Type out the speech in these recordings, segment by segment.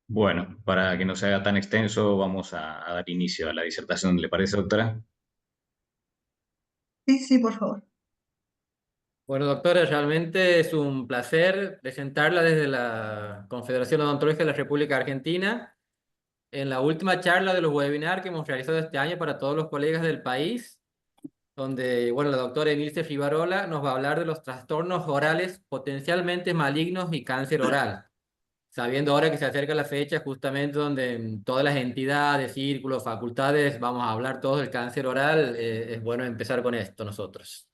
Bueno, para que no se haga tan extenso, vamos a dar inicio a la disertación. ¿Le parece, doctora? Sí, sí, por favor. Bueno, doctora, realmente es un placer presentarla desde la Confederación Odontológica de la República Argentina en la última charla de los webinars que hemos realizado este año para todos los colegas del país, donde, bueno, la doctora Emilce Rivarola nos va a hablar de los trastornos orales potencialmente malignos y cáncer oral, sabiendo ahora que se acerca la fecha justamente donde todas las entidades, círculos, facultades, vamos a hablar todos del cáncer oral, es bueno empezar con esto nosotros.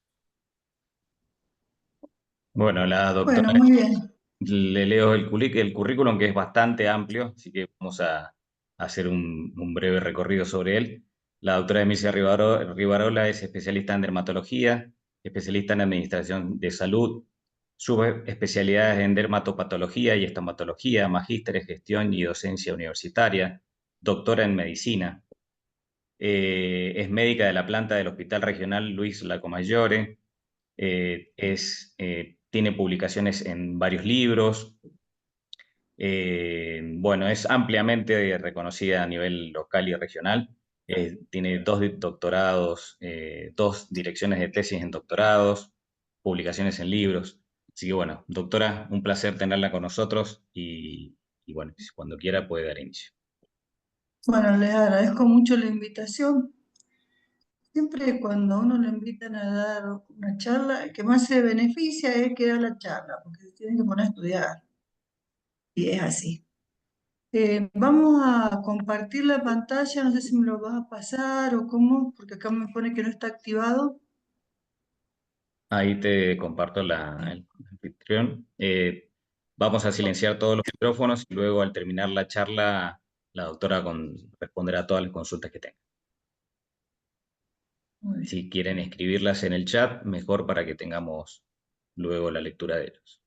Bueno, la doctora, Bueno, muy bien. le leo el currículum, que es bastante amplio, así que vamos a hacer un breve recorrido sobre él. La doctora Emilia Rivarola es especialista en dermatología, especialista en administración de salud, subespecialidades en dermatopatología y estomatología, magíster en gestión y docencia universitaria, doctora en medicina. Es médica de la planta del Hospital Regional Luis Lacomaggiore. Tiene publicaciones en varios libros. Bueno, es ampliamente reconocida a nivel local y regional. Tiene dos doctorados, dos direcciones de tesis en doctorados, publicaciones en libros. Así que bueno, doctora, un placer tenerla con nosotros y bueno, cuando quiera puede dar inicio. Bueno, les agradezco mucho la invitación. Siempre cuando a uno le invitan a dar una charla, el que más se beneficia es el que da la charla, porque se tienen que poner a estudiar. Y es así. Vamos a compartir la pantalla, no sé si me lo vas a pasar o cómo, porque acá me pone que no está activado. Ahí te comparto el anfitrión. Vamos a silenciar todos los micrófonos y luego al terminar la charla, la doctora responderá a todas las consultas que tenga. Muy bien. Si quieren escribirlas en el chat, mejor para que tengamos luego la lectura de ellos.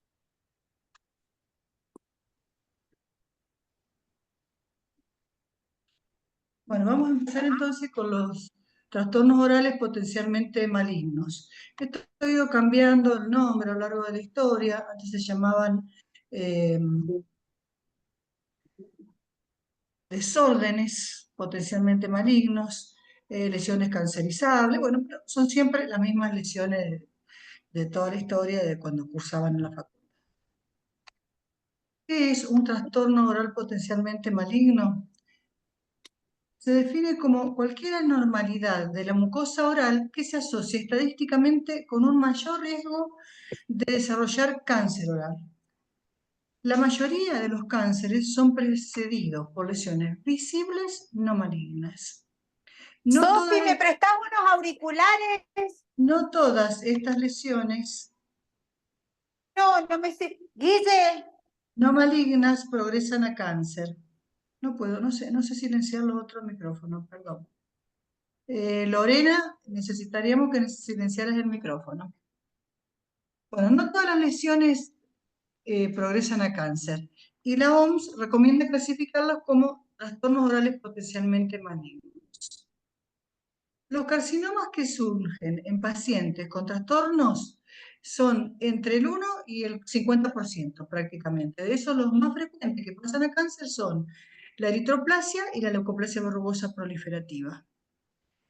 Bueno, vamos a empezar entonces con los trastornos orales potencialmente malignos. Esto ha ido cambiando el nombre a lo largo de la historia. Antes se llamaban eh, desórdenes potencialmente malignos, lesiones cancerizables. Bueno, pero son siempre las mismas lesiones de toda la historia de cuando cursaban en la facultad. ¿Qué es un trastorno oral potencialmente maligno? Se define como cualquier anormalidad de la mucosa oral que se asocia estadísticamente con un mayor riesgo de desarrollar cáncer oral. La mayoría de los cánceres son precedidos por lesiones visibles no malignas. No Sofi, todas, ¿me prestás unos auriculares? no todas estas lesiones No, no me sé. Guille, no malignas progresan a cáncer. No puedo, no sé silenciar los otros micrófonos, perdón. Lorena, necesitaríamos que silenciaras el micrófono. Bueno, no todas las lesiones progresan a cáncer y la OMS recomienda clasificarlos como trastornos orales potencialmente malignos. Los carcinomas que surgen en pacientes con trastornos son entre el 1 y el 50% prácticamente. De esos, los más frecuentes que pasan a cáncer son la eritroplasia y la leucoplasia verrugosa proliferativa.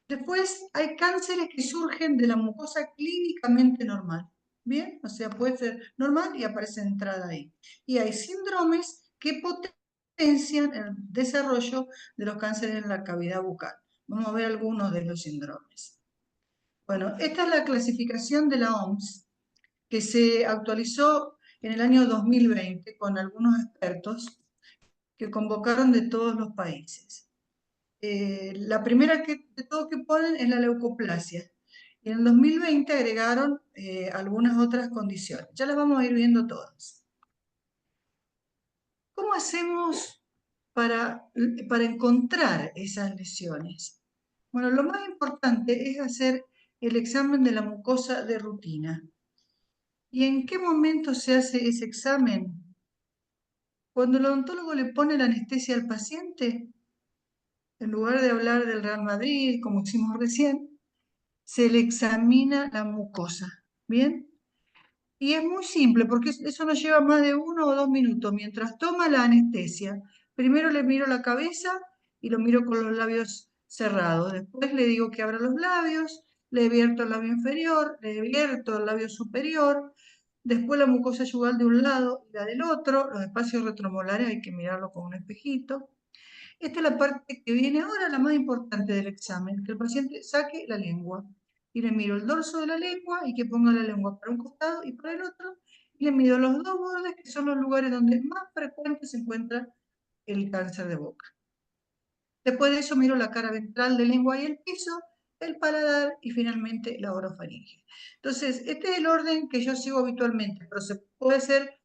Después hay cánceres que surgen de la mucosa clínicamente normal. ¿Bien? O sea, puede ser normal y aparece entrada ahí. Y hay síndromes que potencian el desarrollo de los cánceres en la cavidad bucal. Vamos a ver algunos de los síndromes. Bueno, esta es la clasificación de la OMS que se actualizó en el año 2020 con algunos expertos que convocaron de todos los países. La primera de todo que ponen es la leucoplasia. Y en el 2020 agregaron algunas otras condiciones. Ya las vamos a ir viendo todas. ¿Cómo hacemos para encontrar esas lesiones? Bueno, lo más importante es hacer el examen de la mucosa de rutina. ¿Y en qué momento se hace ese examen? Cuando el odontólogo le pone la anestesia al paciente, en lugar de hablar del Real Madrid, como hicimos recién, se le examina la mucosa, ¿bien? Y es muy simple, porque eso no lleva más de 1 o 2 minutos. Mientras toma la anestesia, Primero le miro la cabeza y lo miro con los labios cerrados. Después le digo que abra los labios, le vierto el labio inferior, le vierto el labio superior, después la mucosa yugal de un lado y la del otro, los espacios retromolares hay que mirarlo con un espejito. Esta es la parte que viene ahora, la más importante del examen, que el paciente saque la lengua. Y le miro el dorso de la lengua y que ponga la lengua para un costado y para el otro. Y le mido los dos bordes, que son los lugares donde más frecuente se encuentra el cáncer de boca. Después de eso miro la cara ventral de lengua y el piso, el paladar y finalmente la orofaringe. Entonces, este es el orden que yo sigo habitualmente, pero se puede ser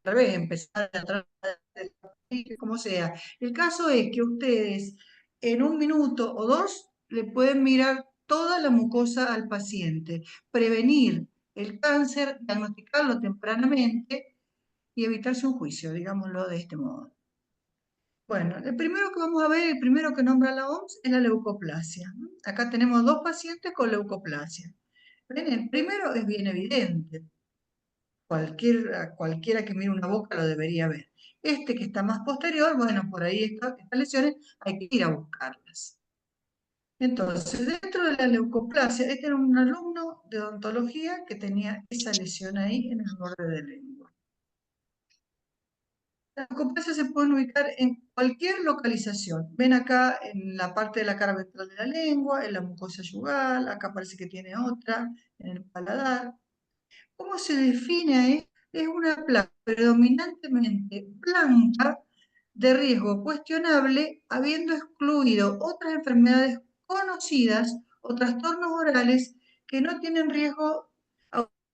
tal vez empezar atrás, como sea. El caso es que ustedes en 1 minuto o 2 le pueden mirar toda la mucosa al paciente, prevenir el cáncer, diagnosticarlo tempranamente y evitarse un juicio, digámoslo de este modo. Bueno, el primero que vamos a ver, el primero que nombra la OMS, es la leucoplasia. Acá tenemos 2 pacientes con leucoplasia. ¿Ven? El primero es bien evidente. Cualquiera que mire una boca lo debería ver. Este que está más posterior, bueno, por ahí estas lesiones hay que ir a buscarlas. Entonces, dentro de la leucoplasia, este era un alumno de odontología que tenía esa lesión ahí en el borde de lengua. Las leucoplasias se pueden ubicar en cualquier localización. Ven acá en la parte de la cara ventral de la lengua, en la mucosa yugal, acá parece que tiene otra, en el paladar. ¿Cómo se define ahí? Es una placa predominantemente blanca de riesgo cuestionable, habiendo excluido otras enfermedades conocidas o trastornos orales que no tienen riesgo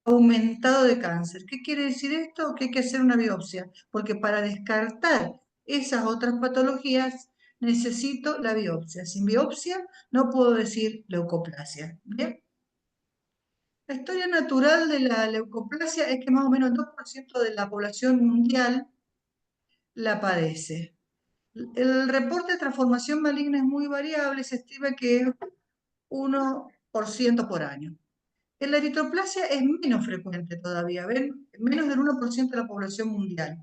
aumentado de cáncer. ¿Qué quiere decir esto? Que hay que hacer una biopsia, porque para descartar esas otras patologías necesito la biopsia. Sin biopsia no puedo decir leucoplasia. ¿Bien? La historia natural de la leucoplasia es que más o menos el 2% de la población mundial la padece. El reporte de transformación maligna es muy variable, se estima que es 1% por año. En la eritroplasia es menos frecuente todavía, ¿ven? Menos del 1% de la población mundial,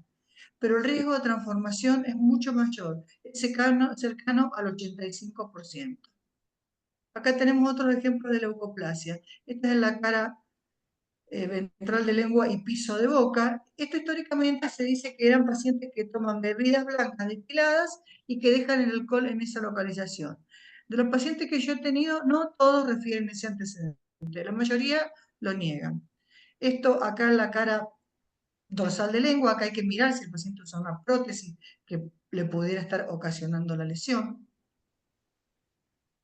pero el riesgo de transformación es mucho mayor, es cercano al 85%. Acá tenemos otro ejemplo de leucoplasia. Esta es la cara ventral de lengua y piso de boca. Esto históricamente se dice que eran pacientes que toman bebidas blancas destiladas y que dejan el alcohol en esa localización. De los pacientes que yo he tenido, no todos refieren ese antecedente, la mayoría lo niegan. Esto acá en la cara dorsal de lengua, acá hay que mirar si el paciente usa una prótesis que le pudiera estar ocasionando la lesión.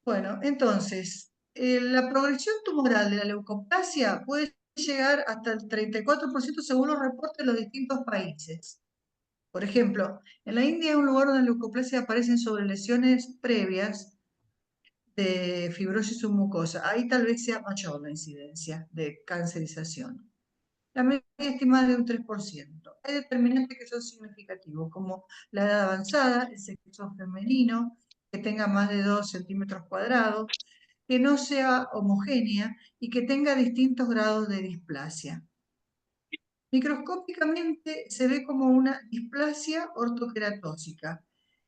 Bueno, entonces, la progresión tumoral de la leucoplasia puede llegar hasta el 34% según los reportes de los distintos países. Por ejemplo, en la India es un lugar donde la leucoplasia aparecen sobre lesiones previas de fibrosis submucosa. Ahí tal vez sea mayor la incidencia de cancerización. La media estimada es de un 3%. Hay determinantes que son significativos, como la edad avanzada, el sexo femenino, que tenga más de 2 centímetros cuadrados, que no sea homogénea y que tenga distintos grados de displasia. Microscópicamente se ve como una displasia ortoqueratósica.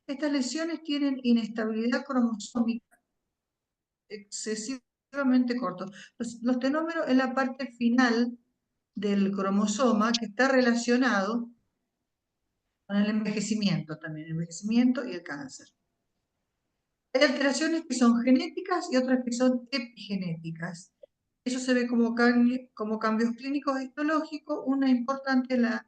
Estas lesiones tienen inestabilidad cromosómica excesivamente corto. Los telómeros es la parte final del cromosoma que está relacionado con el envejecimiento también, el envejecimiento y el cáncer. Hay alteraciones que son genéticas y otras que son epigenéticas. Eso se ve como cambios clínicos histológicos. Una importante es la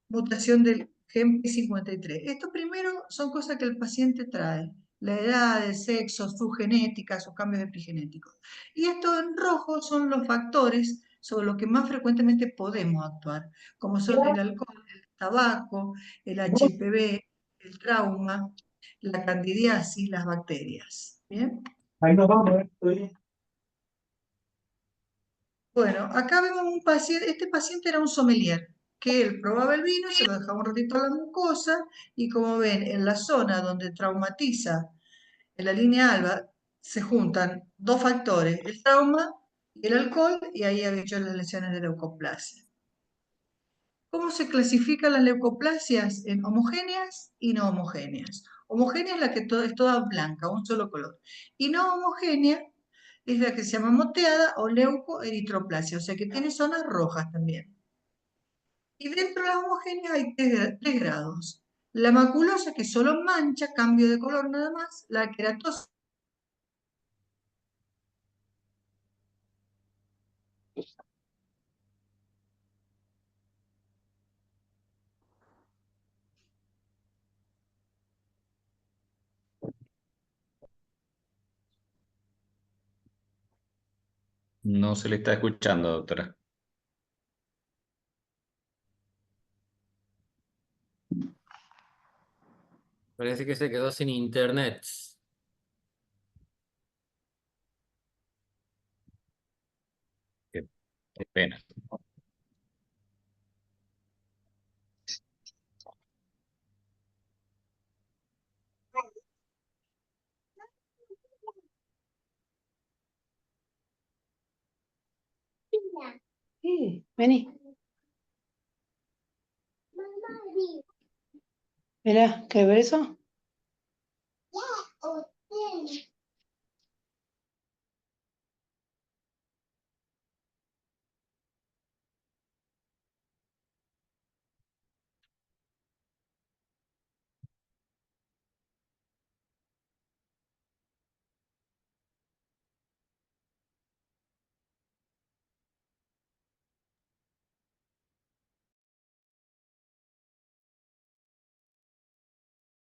mutación del gen P53. Esto primero son cosas que el paciente trae. La edad, el sexo, su genética, sus cambios epigenéticos. Y esto en rojo son los factores sobre los que más frecuentemente podemos actuar, como son el alcohol, el tabaco, el HPV, el trauma, la candidiasis, las bacterias. ¿Bien? Ahí nos vamos, Bueno, acá vemos un paciente, este paciente era un sommelier, que él probaba el vino, se lo dejaba un ratito a la mucosa, y como ven, en la zona donde traumatiza, en la línea alba, se juntan 2 factores, el trauma y el alcohol, y ahí había hecho las lesiones de leucoplasia. ¿Cómo se clasifican las leucoplasias? En homogéneas y no homogéneas. Homogénea es la que es toda blanca, un solo color. Y no homogénea es la que se llama moteada o leucoeritroplasia, o sea que tiene zonas rojas también. Y dentro de las homogéneas hay tres grados. La maculosa, que solo mancha, cambio de color nada más. La queratosis, No se le está escuchando, doctora. Parece que se quedó sin internet. Qué pena. Sí, vení. Mirá, ¿querés ver eso?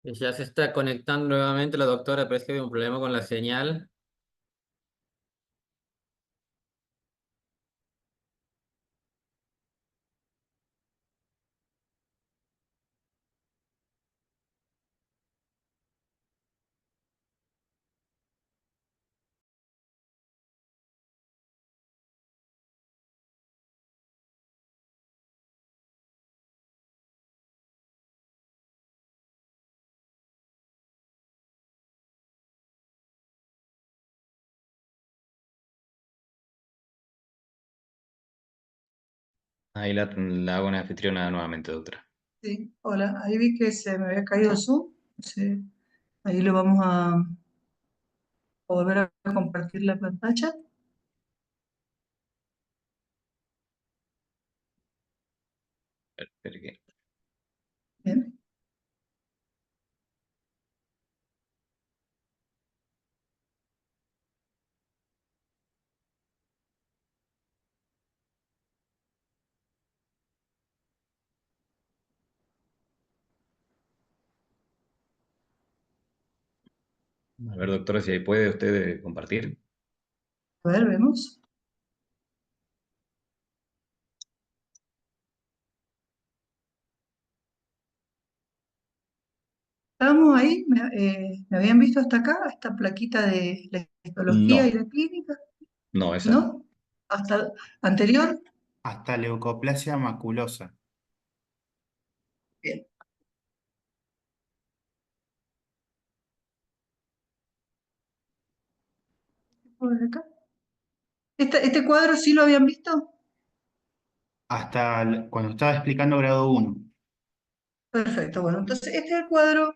Ya se está conectando nuevamente la doctora, parece que hay un problema con la señal. Ahí la hago una anfitriona nuevamente, doctora. sí, hola, ahí vi que se me había caído el Zoom. Sí, ahí lo vamos a volver a compartir la pantalla. Espere que- Bien. A ver, doctora, si ahí puede usted compartir. A ver, vemos. Estábamos ahí, me habían visto hasta acá, esta plaquita de la histología y No, la clínica, no, esa no. ¿no? Hasta anterior, Hasta leucoplasia maculosa. bien. Por acá. ¿Este cuadro sí lo habían visto? Hasta cuando estaba explicando grado 1. Perfecto, bueno, entonces este es el cuadro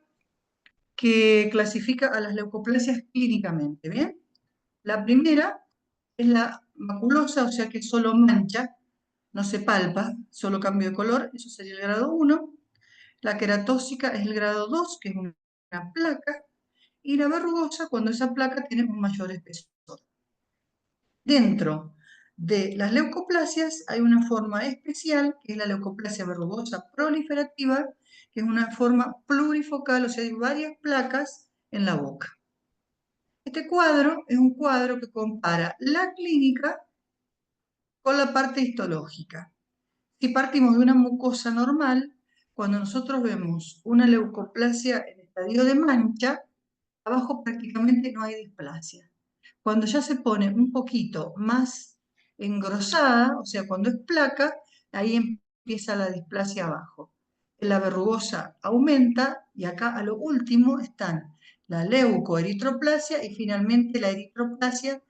que clasifica a las leucoplasias clínicamente, ¿bien? La primera es la maculosa, o sea que solo mancha, no se palpa, solo cambio de color, eso sería el grado 1. La queratóxica es el grado 2, que es una placa, y la verrugosa cuando esa placa tiene un mayor espesor. Dentro de las leucoplasias hay una forma especial, que es la leucoplasia verrugosa proliferativa, que es una forma plurifocal, o sea, hay varias placas en la boca. Este cuadro es un cuadro que compara la clínica con la parte histológica. Si partimos de una mucosa normal, cuando nosotros vemos una leucoplasia en estadio de mancha, abajo prácticamente no hay displasia. Cuando ya se pone un poquito más engrosada, o sea, cuando es placa, ahí empieza la displasia abajo. La verrugosa aumenta y acá a lo último están la leucoeritroplasia y finalmente la eritroplasia,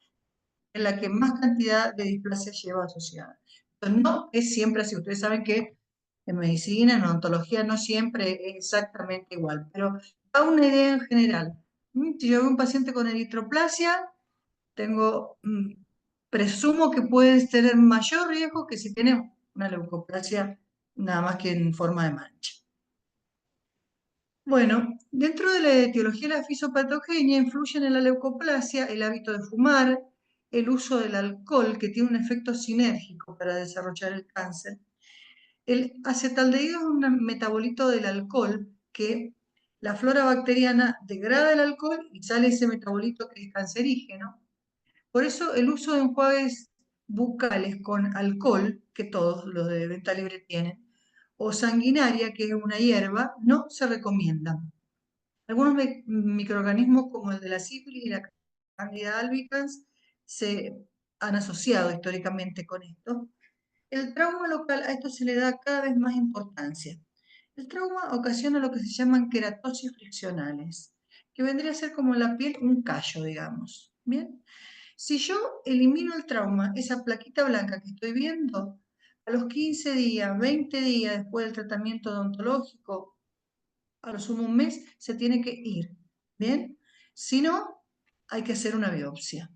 en la que más cantidad de displasia lleva asociada. Entonces, no es siempre así. Ustedes saben que en medicina, en odontología, no siempre es exactamente igual, pero da una idea en general. Si yo veo un paciente con eritroplasia, presumo que puede tener mayor riesgo que si tiene una leucoplasia nada más que en forma de mancha. Bueno, dentro de la etiología de la fisopatogenia influyen en la leucoplasia el hábito de fumar, el uso del alcohol, que tiene un efecto sinérgico para desarrollar el cáncer. El acetaldehído es un metabolito del alcohol que la flora bacteriana degrada el alcohol y sale ese metabolito que es cancerígeno. Por eso el uso de enjuagues bucales con alcohol, que todos los de venta libre tienen, o sanguinaria, que es una hierba, no se recomienda. Algunos microorganismos como el de la sífilis y la Candida albicans se han asociado históricamente con esto. El trauma local, a esto se le da cada vez más importancia. El trauma ocasiona lo que se llaman queratosis friccionales, que vendría a ser como en la piel un callo, digamos. ¿Bien? Si yo elimino el trauma, esa plaquita blanca que estoy viendo, a los 15 días, 20 días después del tratamiento odontológico, a lo sumo un mes, se tiene que ir. ¿Bien? Si no, hay que hacer una biopsia.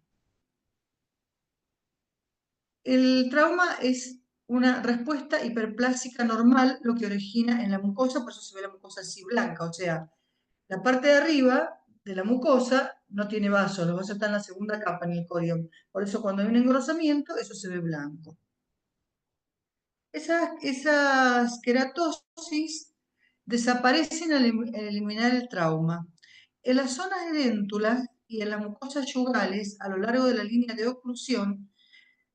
El trauma es una respuesta hiperplásica normal, lo que origina en la mucosa, por eso se ve la mucosa así blanca, o sea, la parte de arriba de la mucosa no tiene vasos, los vasos están en la segunda capa, en el corión. Por eso cuando hay un engrosamiento, eso se ve blanco. Esas queratosis desaparecen al eliminar el trauma. En las zonas edéntulas y en las mucosas yugales, a lo largo de la línea de oclusión,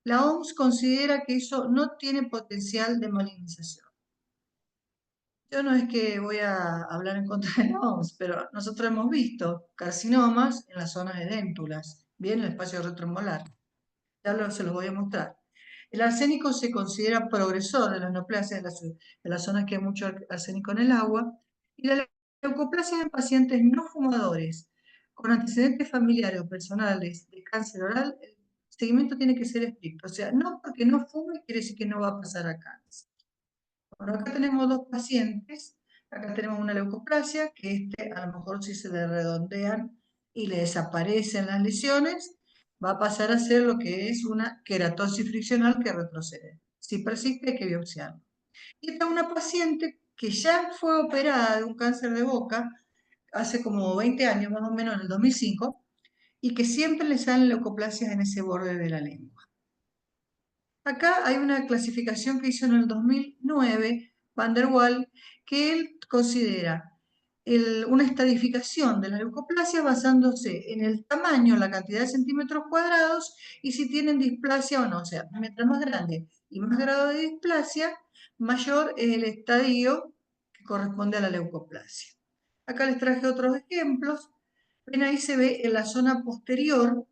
la OMS considera que eso no tiene potencial de malignización. Yo no es que voy a hablar en contra de la OMS, pero nosotros hemos visto carcinomas en las zonas edéntulas, bien en el espacio retromolar. Se los voy a mostrar. El arsénico se considera progresor de las neoplasias en las zonas que hay mucho arsénico en el agua, y la leucoplasia en pacientes no fumadores con antecedentes familiares o personales de cáncer oral, el seguimiento tiene que ser estricto. O sea, no porque no fume quiere decir que no va a pasar a cáncer. Bueno, acá tenemos dos pacientes. Acá tenemos una leucoplasia, que a lo mejor si se le redondean y le desaparecen las lesiones, va a pasar a ser lo que es una queratosis friccional que retrocede. Si persiste, hay que biopsiarlo. Y esta es una paciente que ya fue operada de un cáncer de boca hace como 20 años, más o menos en el 2005, y que siempre le salen leucoplasias en ese borde de la lengua. Acá hay una clasificación que hizo en el 2009 Van der Waal, que él considera una estadificación de la leucoplasia basándose en el tamaño, la cantidad de centímetros cuadrados y si tienen displasia o no. O sea, mientras más grande y más grado de displasia, mayor es el estadio que corresponde a la leucoplasia. Acá les traje otros ejemplos. Ven, ahí se ve en la zona posterior,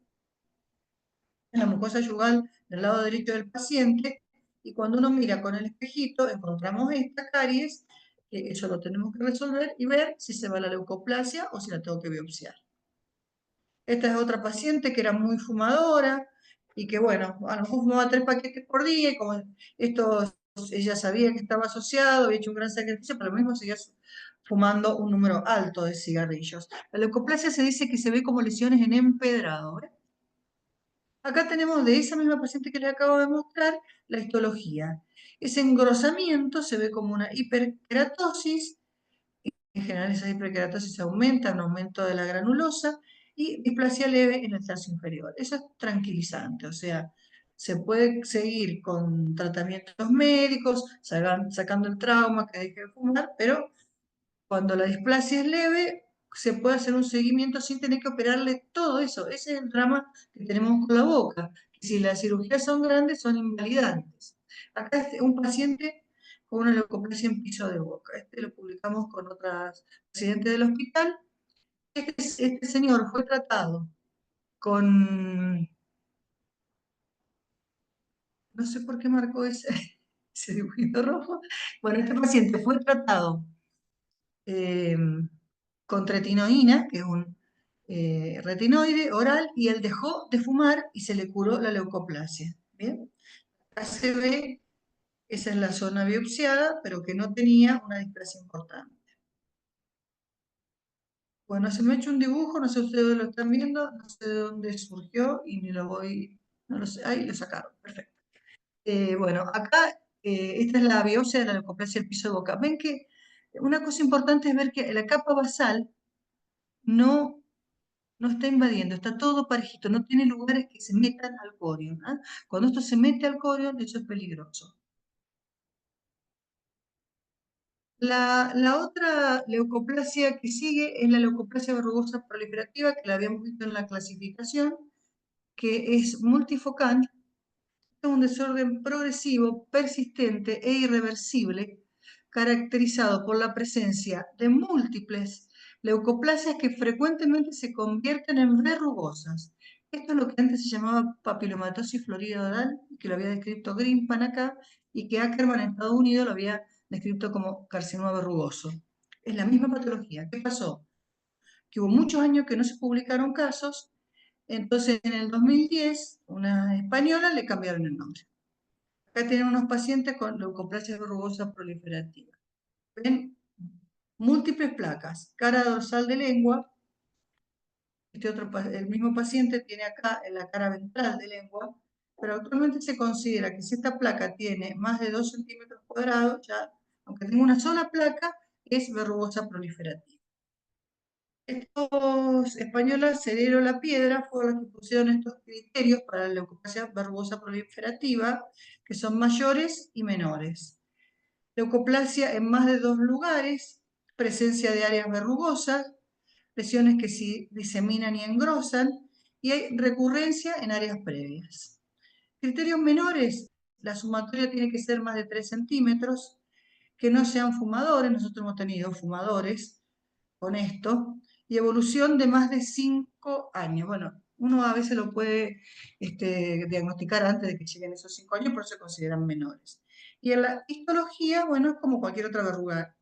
en la mucosa yugal del lado derecho del paciente, y cuando uno mira con el espejito encontramos esta caries, que eso lo tenemos que resolver y ver si se va la leucoplasia o si la tengo que biopsiar. Esta es otra paciente que era muy fumadora y que, bueno, a lo mejor fumaba 3 paquetes por día y como esto ella sabía que estaba asociado, había hecho un gran sacrificio, pero lo mismo seguía fumando un número alto de cigarrillos. La leucoplasia se dice que se ve como lesiones en empedrado. Acá tenemos de esa misma paciente que les acabo de mostrar la histología. Ese engrosamiento se ve como una hiperkeratosis. En general esa hiperkeratosis aumenta, un aumento de la granulosa y displasia leve en el tercio inferior. Eso es tranquilizante, o sea, se puede seguir con tratamientos médicos, sacando el trauma, que deje de fumar, pero cuando la displasia es leve, se puede hacer un seguimiento sin tener que operarle todo eso. Ese es el drama que tenemos con la boca. Si las cirugías son grandes, son invalidantes. Acá es un paciente con una leucoplasia en piso de boca. Este lo publicamos con otras residentes del hospital. Este señor fue tratado con... No sé por qué marcó ese dibujito rojo. Bueno, este paciente fue tratado con tretinoína, que es un retinoide oral, y él dejó de fumar y se le curó la leucoplasia. ¿Bien? Acá se ve Esa es la zona biopsiada, pero que no tenía una displasia importante. Bueno, se me ha hecho un dibujo, no sé si ustedes lo están viendo, no sé de dónde surgió y ni lo voy, no lo sé, ahí lo sacaron, perfecto. Bueno, acá esta es la biopsia de la leucoplasia del piso de boca. Ven que una cosa importante es ver que la capa basal no está invadiendo, está todo parejito, no tiene lugares que se metan al corion. ¿Ah? Cuando esto se mete al corion, eso es peligroso. La otra leucoplasia que sigue es la leucoplasia verrugosa proliferativa, que la habíamos visto en la clasificación, que es multifocal, es un desorden progresivo, persistente e irreversible, caracterizado por la presencia de múltiples leucoplasias que frecuentemente se convierten en verrugosas. Esto es lo que antes se llamaba papilomatosis florida oral, que lo había descrito Grimpan acá, y que Ackermann en Estados Unidos lo había descrito como carcinoma verrugoso. Es la misma patología. ¿Qué pasó? Que hubo muchos años que no se publicaron casos, entonces en el 2010, una española le cambiaron el nombre. Acá tienen unos pacientes con leucoplasia verrugosa proliferativa. Ven múltiples placas, cara dorsal de lengua. El mismo paciente tiene acá en la cara ventral de lengua, pero actualmente se considera que si esta placa tiene más de 2 centímetros cuadrados, ya, aunque tenga una sola placa, es verrugosa proliferativa. Estos españoles, Cerero La Piedra, fueron los que pusieron estos criterios para la leucoplasia verrugosa proliferativa, que son mayores y menores. Leucoplasia en más de 2 lugares, presencia de áreas verrugosas, lesiones que se diseminan y engrosan, y hay recurrencia en áreas previas. Criterios menores, la sumatoria tiene que ser más de 3 centímetros, que no sean fumadores, nosotros hemos tenido fumadores con esto, y evolución de más de 5 años. Bueno, uno a veces lo puede diagnosticar antes de que lleguen esos 5 años, por eso se consideran menores. Y en la histología, bueno, es como cualquier otra verruga,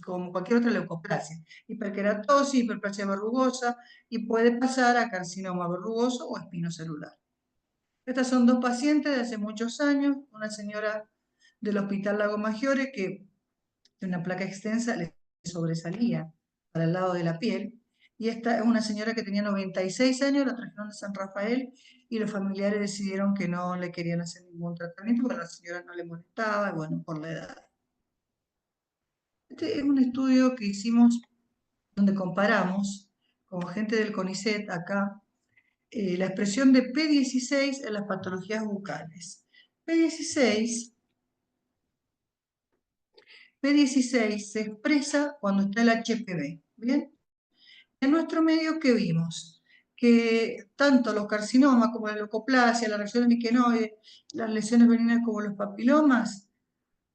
como cualquier otra leucoplasia. Hiperkeratosis, hiperplasia verrugosa, y puede pasar a carcinoma verrugoso o espinocelular. Estas son 2 pacientes de hace muchos años, una señora del Hospital Lago Maggiore que de una placa extensa le sobresalía para el lado de la piel, y esta es una señora que tenía 96 años, la trajeron de San Rafael, y los familiares decidieron que no le querían hacer ningún tratamiento, porque a la señora no le molestaba, y bueno, por la edad. Este es un estudio que hicimos donde comparamos con gente del CONICET acá, la expresión de P16 en las patologías bucales. P16 se expresa cuando está el HPV, ¿bien? En nuestro medio, ¿qué vimos? Que tanto los carcinomas como la leucoplasia, las reacciones liquenoides, las lesiones benignas como los papilomas,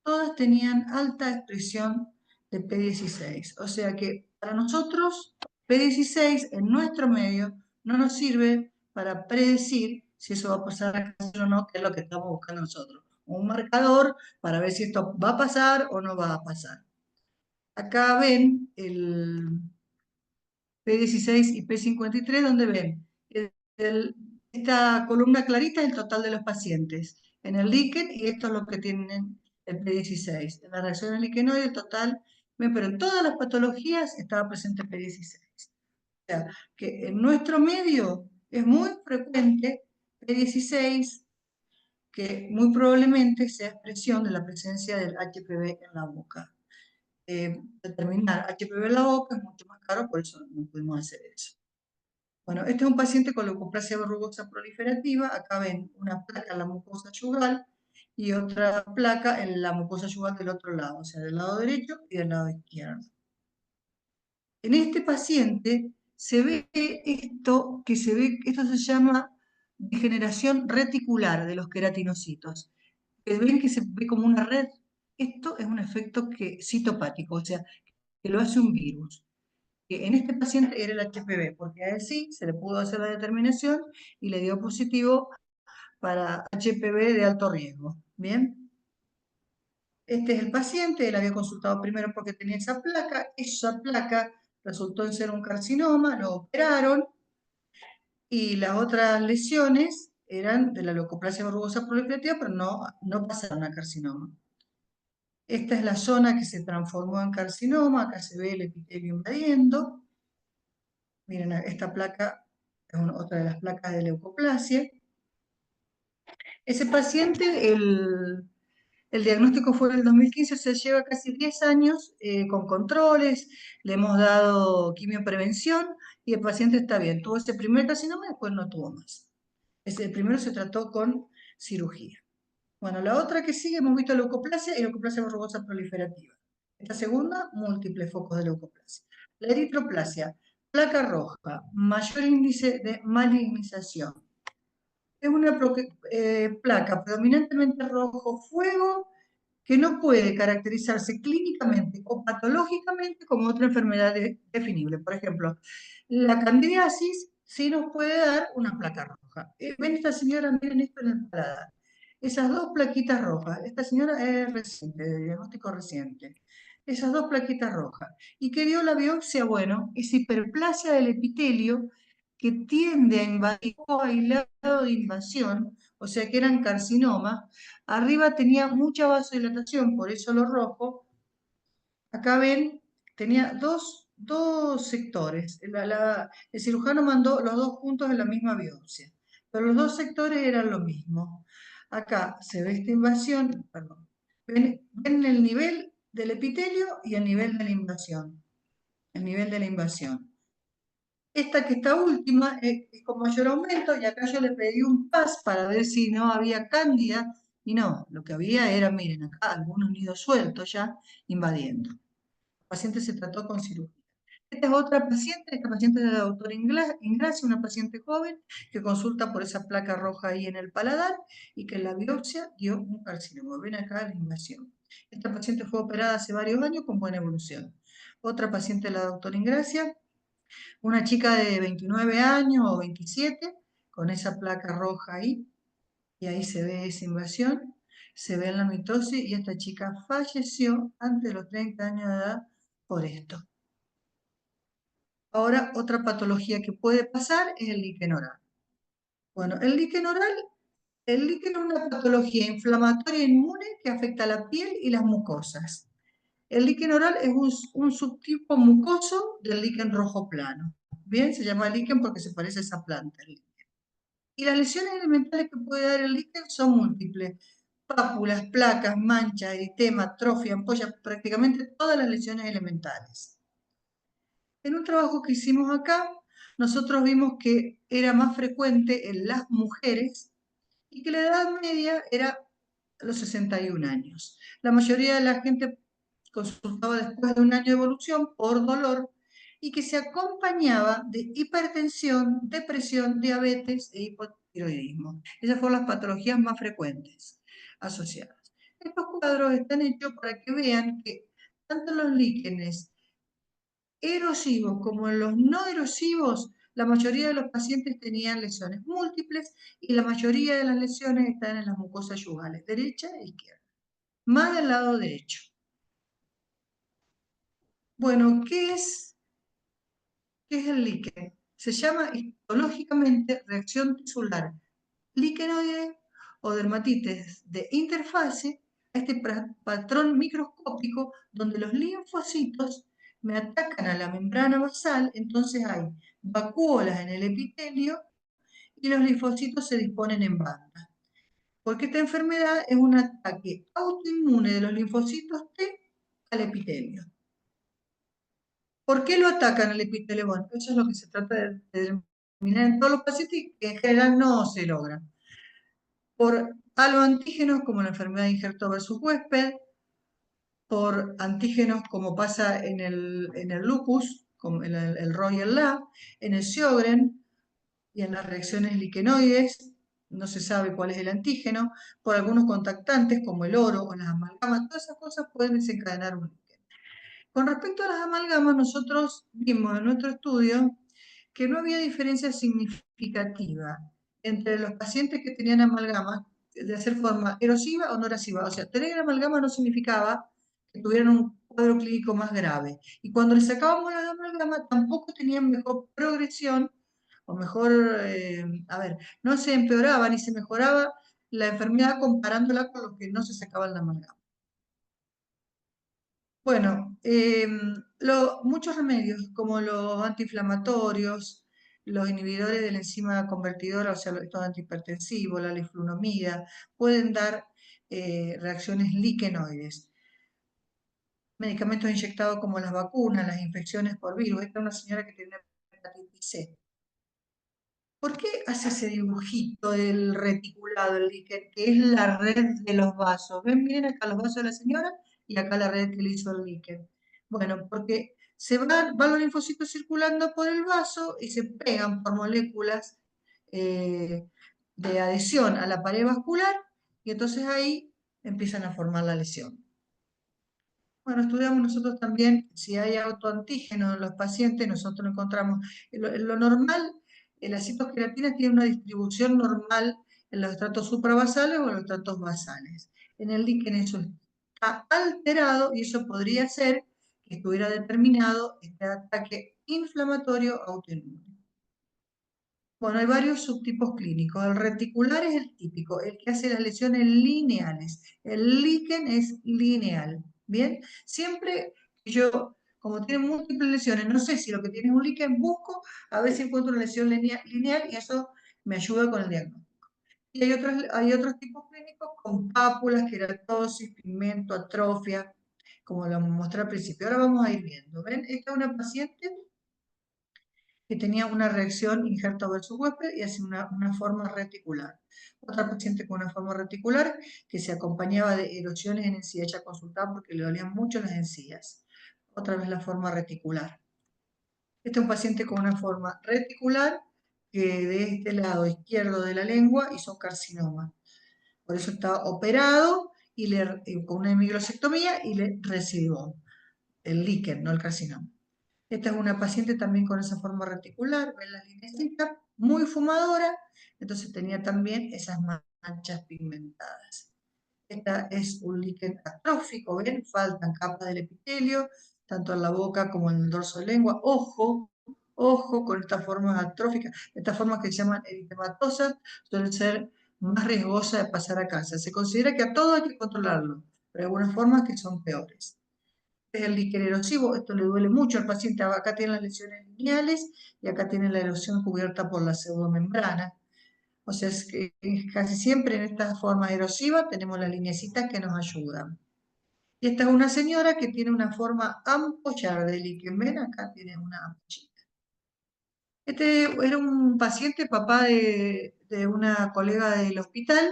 todas tenían alta expresión de P16. O sea que para nosotros, P16 en nuestro medio no nos sirve para predecir si eso va a pasar a cáncer o no, que es lo que estamos buscando nosotros. Un marcador para ver si esto va a pasar o no va a pasar. Acá ven el P16 y P53, donde ven esta columna clarita es el total de los pacientes en el líquen, y esto es lo que tienen el P16. En la reacción del liquenoide, el total, pero en todas las patologías estaba presente el P16. O sea, que en nuestro medio es muy frecuente P16, que muy probablemente sea expresión de la presencia del HPV en la boca. Determinar HPV en la boca es mucho más caro, por eso no pudimos hacer eso. Bueno, este es un paciente con leucoplasia verrugosa proliferativa. Acá ven una placa en la mucosa yugal y otra placa en la mucosa yugal del otro lado, o sea, del lado derecho y del lado izquierdo. En este paciente se ve esto, esto se llama degeneración reticular de los queratinocitos. Ven que se ve como una red. Esto es un efecto citopático, o sea, que lo hace un virus. Que en este paciente era el HPV, porque a él sí se le pudo hacer la determinación y le dio positivo para HPV de alto riesgo. ¿Bien? Este es el paciente, él había consultado primero porque tenía esa placa resultó en ser un carcinoma, lo operaron, y las otras lesiones eran de la leucoplasia verrugosa proliferativa, pero no pasaron a carcinoma. Esta es la zona que se transformó en carcinoma, acá se ve el epitelio invadiendo. Miren, esta placa es otra de las placas de leucoplasia. Ese paciente, el diagnóstico fue en el 2015, se lleva casi 10 años con controles, le hemos dado quimioprevención y el paciente está bien. Tuvo ese primer carcinoma y después no tuvo más. El primero se trató con cirugía. Bueno, la otra que sigue, hemos visto leucoplasia y leucoplasia verrugosa proliferativa. Esta segunda, múltiples focos de leucoplasia. La eritroplasia, placa roja, mayor índice de malignización. Es una placa predominantemente rojo fuego que no puede caracterizarse clínicamente o patológicamente como otra enfermedad definible. Por ejemplo, la candidiasis sí nos puede dar una placa roja. Ven esta señora, miren esto en el paladar. Esas dos plaquitas rojas, esta señora es reciente, de diagnóstico reciente. Esas dos plaquitas rojas. ¿Y qué dio la biopsia? Bueno, es hiperplasia del epitelio que tiende a invadir o aislado de invasión, o sea que eran carcinomas. Arriba tenía mucha vasodilatación, por eso lo rojo. Acá ven, tenía dos sectores. El cirujano mandó los dos juntos en la misma biopsia, pero los dos sectores eran lo mismo. Acá se ve esta invasión, perdón. Ven el nivel del epitelio y el nivel de la invasión. El nivel de la invasión. Esta que está última es con mayor aumento, y acá yo le pedí un PAS para ver si no había cándida, y no, lo que había era, miren, acá algunos nidos sueltos ya invadiendo. El paciente se trató con cirugía. Esta es otra paciente, esta paciente es de la doctora Ingracia, una paciente joven que consulta por esa placa roja ahí en el paladar y que en la biopsia dio un carcinoma. Ven acá la invasión. Esta paciente fue operada hace varios años con buena evolución. Otra paciente de la doctora Ingracia, una chica de 29 años o 27, con esa placa roja ahí, y ahí se ve esa invasión, se ve la mitosis, y esta chica falleció antes de los 30 años de edad por esto. Ahora, otra patología que puede pasar es el líquen oral. Bueno, el líquen es una patología inflamatoria inmune que afecta a la piel y las mucosas. El líquen oral es un subtipo mucoso del líquen rojo plano. Bien, se llama líquen porque se parece a esa planta. Y las lesiones elementales que puede dar el líquen son múltiples. Pápulas, placas, manchas, eritema, atrofia, ampollas, prácticamente todas las lesiones elementales. En un trabajo que hicimos acá, nosotros vimos que era más frecuente en las mujeres y que la edad media era los 61 años. La mayoría de la gente consultaba después de un año de evolución por dolor y que se acompañaba de hipertensión, depresión, diabetes e hipotiroidismo. Esas fueron las patologías más frecuentes asociadas. Estos cuadros están hechos para que vean que tanto los líquenes erosivos como en los no erosivos, la mayoría de los pacientes tenían lesiones múltiples y la mayoría de las lesiones están en las mucosas yugales, derecha e izquierda, más del lado derecho. Bueno, ¿qué es el líquen? Se llama histológicamente reacción tisular liquenoide o dermatitis de interfase a este patrón microscópico donde los linfocitos me atacan a la membrana basal, entonces hay vacuolas en el epitelio y los linfocitos se disponen en banda. Porque esta enfermedad es un ataque autoinmune de los linfocitos T al epitelio. ¿Por qué lo atacan al epitelio? Bueno, eso es lo que se trata de determinar en todos los pacientes y que en general no se logra. Por aloantígenos como la enfermedad de injerto versus huésped, por antígenos como pasa en el lupus, como el RO y el LA, en el Sjögren y en las reacciones liquenoides, no se sabe cuál es el antígeno, por algunos contactantes como el oro o las amalgamas, todas esas cosas pueden desencadenar un líquen. Con respecto a las amalgamas, nosotros vimos en nuestro estudio que no había diferencia significativa entre los pacientes que tenían amalgamas de hacer forma erosiva o no erosiva. O sea, tener amalgama no significaba que tuvieran un cuadro clínico más grave. Y cuando les sacábamos las amalgamas, tampoco tenían mejor progresión, o mejor, no se empeoraba ni se mejoraba la enfermedad comparándola con los que no se sacaban la amalgama. Bueno, muchos remedios, como los antiinflamatorios, los inhibidores de la enzima convertidora, o sea, estos antihipertensivos, la leflunomida, pueden dar reacciones liquenoides. Medicamentos inyectados como las vacunas, las infecciones por virus. Esta es una señora que tiene hepatitis C. ¿Por qué hace ese dibujito del reticulado, el líquen, que es la red de los vasos? ¿Ven? Miren acá los vasos de la señora y acá la red que le hizo el líquen. Bueno, porque van los linfocitos circulando por el vaso y se pegan por moléculas de adhesión a la pared vascular y entonces ahí empiezan a formar la lesión. Bueno, estudiamos nosotros también si hay autoantígenos en los pacientes, nosotros encontramos lo normal, la citoqueratina tiene una distribución normal en los estratos suprabasales o en los estratos basales. En el líquen eso está alterado y eso podría ser que estuviera determinado este ataque inflamatorio autoinmune. Bueno, hay varios subtipos clínicos. El reticular es el típico, el que hace las lesiones lineales. El líquen es lineal. ¿Bien? Siempre que yo, como tiene múltiples lesiones, no sé si lo que tiene es un líquen, busco a ver si encuentro una lesión lineal y eso me ayuda con el diagnóstico. Y hay otros tipos clínicos con pápulas, queratosis, pigmento, atrofia, como lo mostré al principio. Ahora vamos a ir viendo. ¿Ven? Esta es una paciente que tenía una reacción injerto versus huésped y hace una forma reticular. Otra paciente con una forma reticular que se acompañaba de erosiones en encía, ella consultaba porque le dolían mucho las encías. Otra vez la forma reticular. Este es un paciente con una forma reticular que de este lado izquierdo de la lengua hizo carcinoma. Por eso estaba operado y con una hemiglosectomía y le recibió el líquen, no el carcinoma. Esta es una paciente también con esa forma reticular, ven las lineecitas, muy fumadora, entonces tenía también esas manchas pigmentadas. Esta es un líquen atrófico, ven, faltan capas del epitelio, tanto en la boca como en el dorso de lengua. Ojo, ojo con estas formas atróficas, estas formas que se llaman eritematosas, suelen ser más riesgosas de pasar a cáncer. Se considera que a todo hay que controlarlo, pero hay algunas formas que son peores. Es el líquen erosivo, esto le duele mucho al paciente, acá tiene las lesiones lineales y acá tiene la erosión cubierta por la pseudomembrana. O sea, es que casi siempre en estas formas erosivas tenemos las lineecitas que nos ayudan. Y esta es una señora que tiene una forma ampollar de líquen, ven, acá tiene una ampollita. Este era un paciente, papá de una colega del hospital,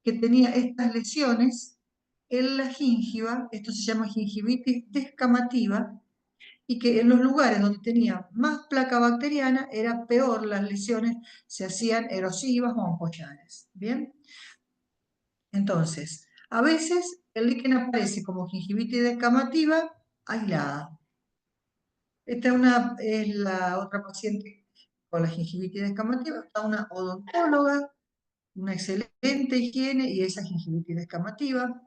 que tenía estas lesiones en la gíngiva, esto se llama gingivitis descamativa, y que en los lugares donde tenía más placa bacteriana era peor, las lesiones se hacían erosivas o ampollares. ¿Bien? Entonces, a veces el líquen aparece como gingivitis descamativa aislada. Esta es la otra paciente con la gingivitis descamativa, está una odontóloga, una excelente higiene y esa gingivitis descamativa.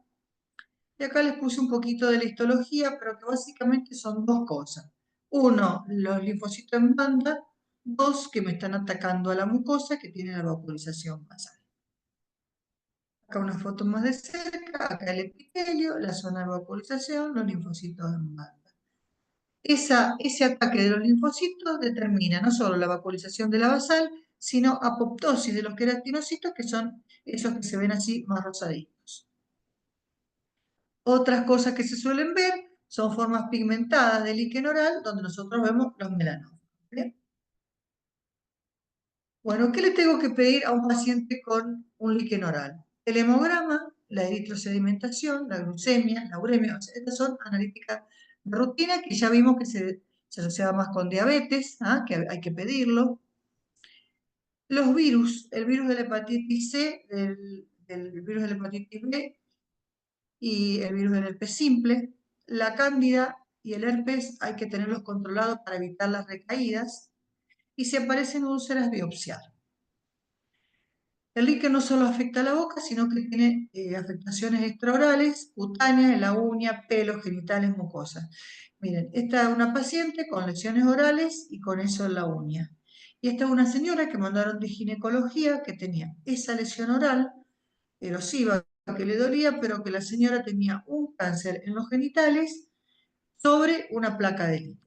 Y acá les puse un poquito de la histología, pero que básicamente son dos cosas. Uno, los linfocitos en banda. Dos, que me están atacando a la mucosa que tiene la vacuolización basal. Acá una foto más de cerca, acá el epitelio, la zona de vacuolización, los linfocitos en banda. Ese ataque de los linfocitos determina no solo la vacuolización de la basal, sino apoptosis de los queratinocitos, que son esos que se ven así más rosaditos. Otras cosas que se suelen ver son formas pigmentadas del líquen oral, donde nosotros vemos los melanomas. ¿Bien? Bueno, ¿qué le tengo que pedir a un paciente con un líquen oral? El hemograma, la eritrosedimentación, la glucemia, la uremia. O sea, estas son analíticas de rutina que ya vimos que se asociaba más con diabetes, que hay que pedirlo. Los virus, el virus de la hepatitis C, el virus de la hepatitis B, y el virus del herpes simple, la cándida y el herpes hay que tenerlos controlados para evitar las recaídas, y si aparecen úlceras, biopsiar. El líquen no solo afecta a la boca, sino que tiene afectaciones extraorales, cutáneas, en la uña, pelos, genitales, mucosas. Miren, esta es una paciente con lesiones orales y con eso en la uña. Y esta es una señora que mandaron de ginecología que tenía esa lesión oral, erosiva, que le dolía, pero que la señora tenía un cáncer en los genitales sobre una placa de líquen.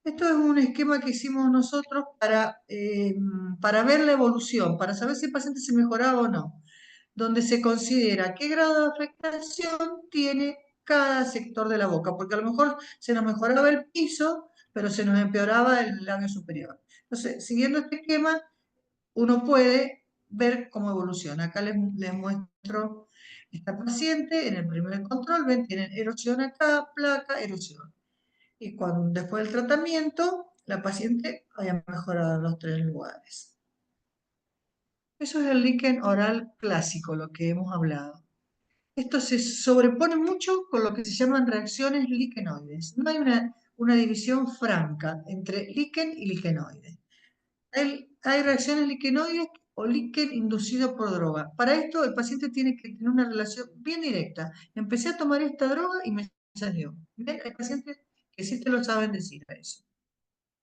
Esto es un esquema que hicimos nosotros para ver la evolución, para saber si el paciente se mejoraba o no, donde se considera qué grado de afectación tiene cada sector de la boca, porque a lo mejor se nos mejoraba el piso, pero se nos empeoraba el labio superior. Entonces, siguiendo este esquema, uno puede ver cómo evoluciona. Acá les muestro esta paciente en el primer control, ven, tienen erosión acá, placa, erosión. Y después del tratamiento, la paciente haya mejorado en los 3 lugares. Eso es el líquen oral clásico, lo que hemos hablado. Esto se sobrepone mucho con lo que se llaman reacciones liquenoides. No hay una división franca entre líquen y liquenoide. Hay reacciones liquenoides o líquen inducido por droga. Para esto el paciente tiene que tener una relación bien directa. Empecé a tomar esta droga y me salió. ¿Ven? Hay pacientes que sí te lo saben decir a eso.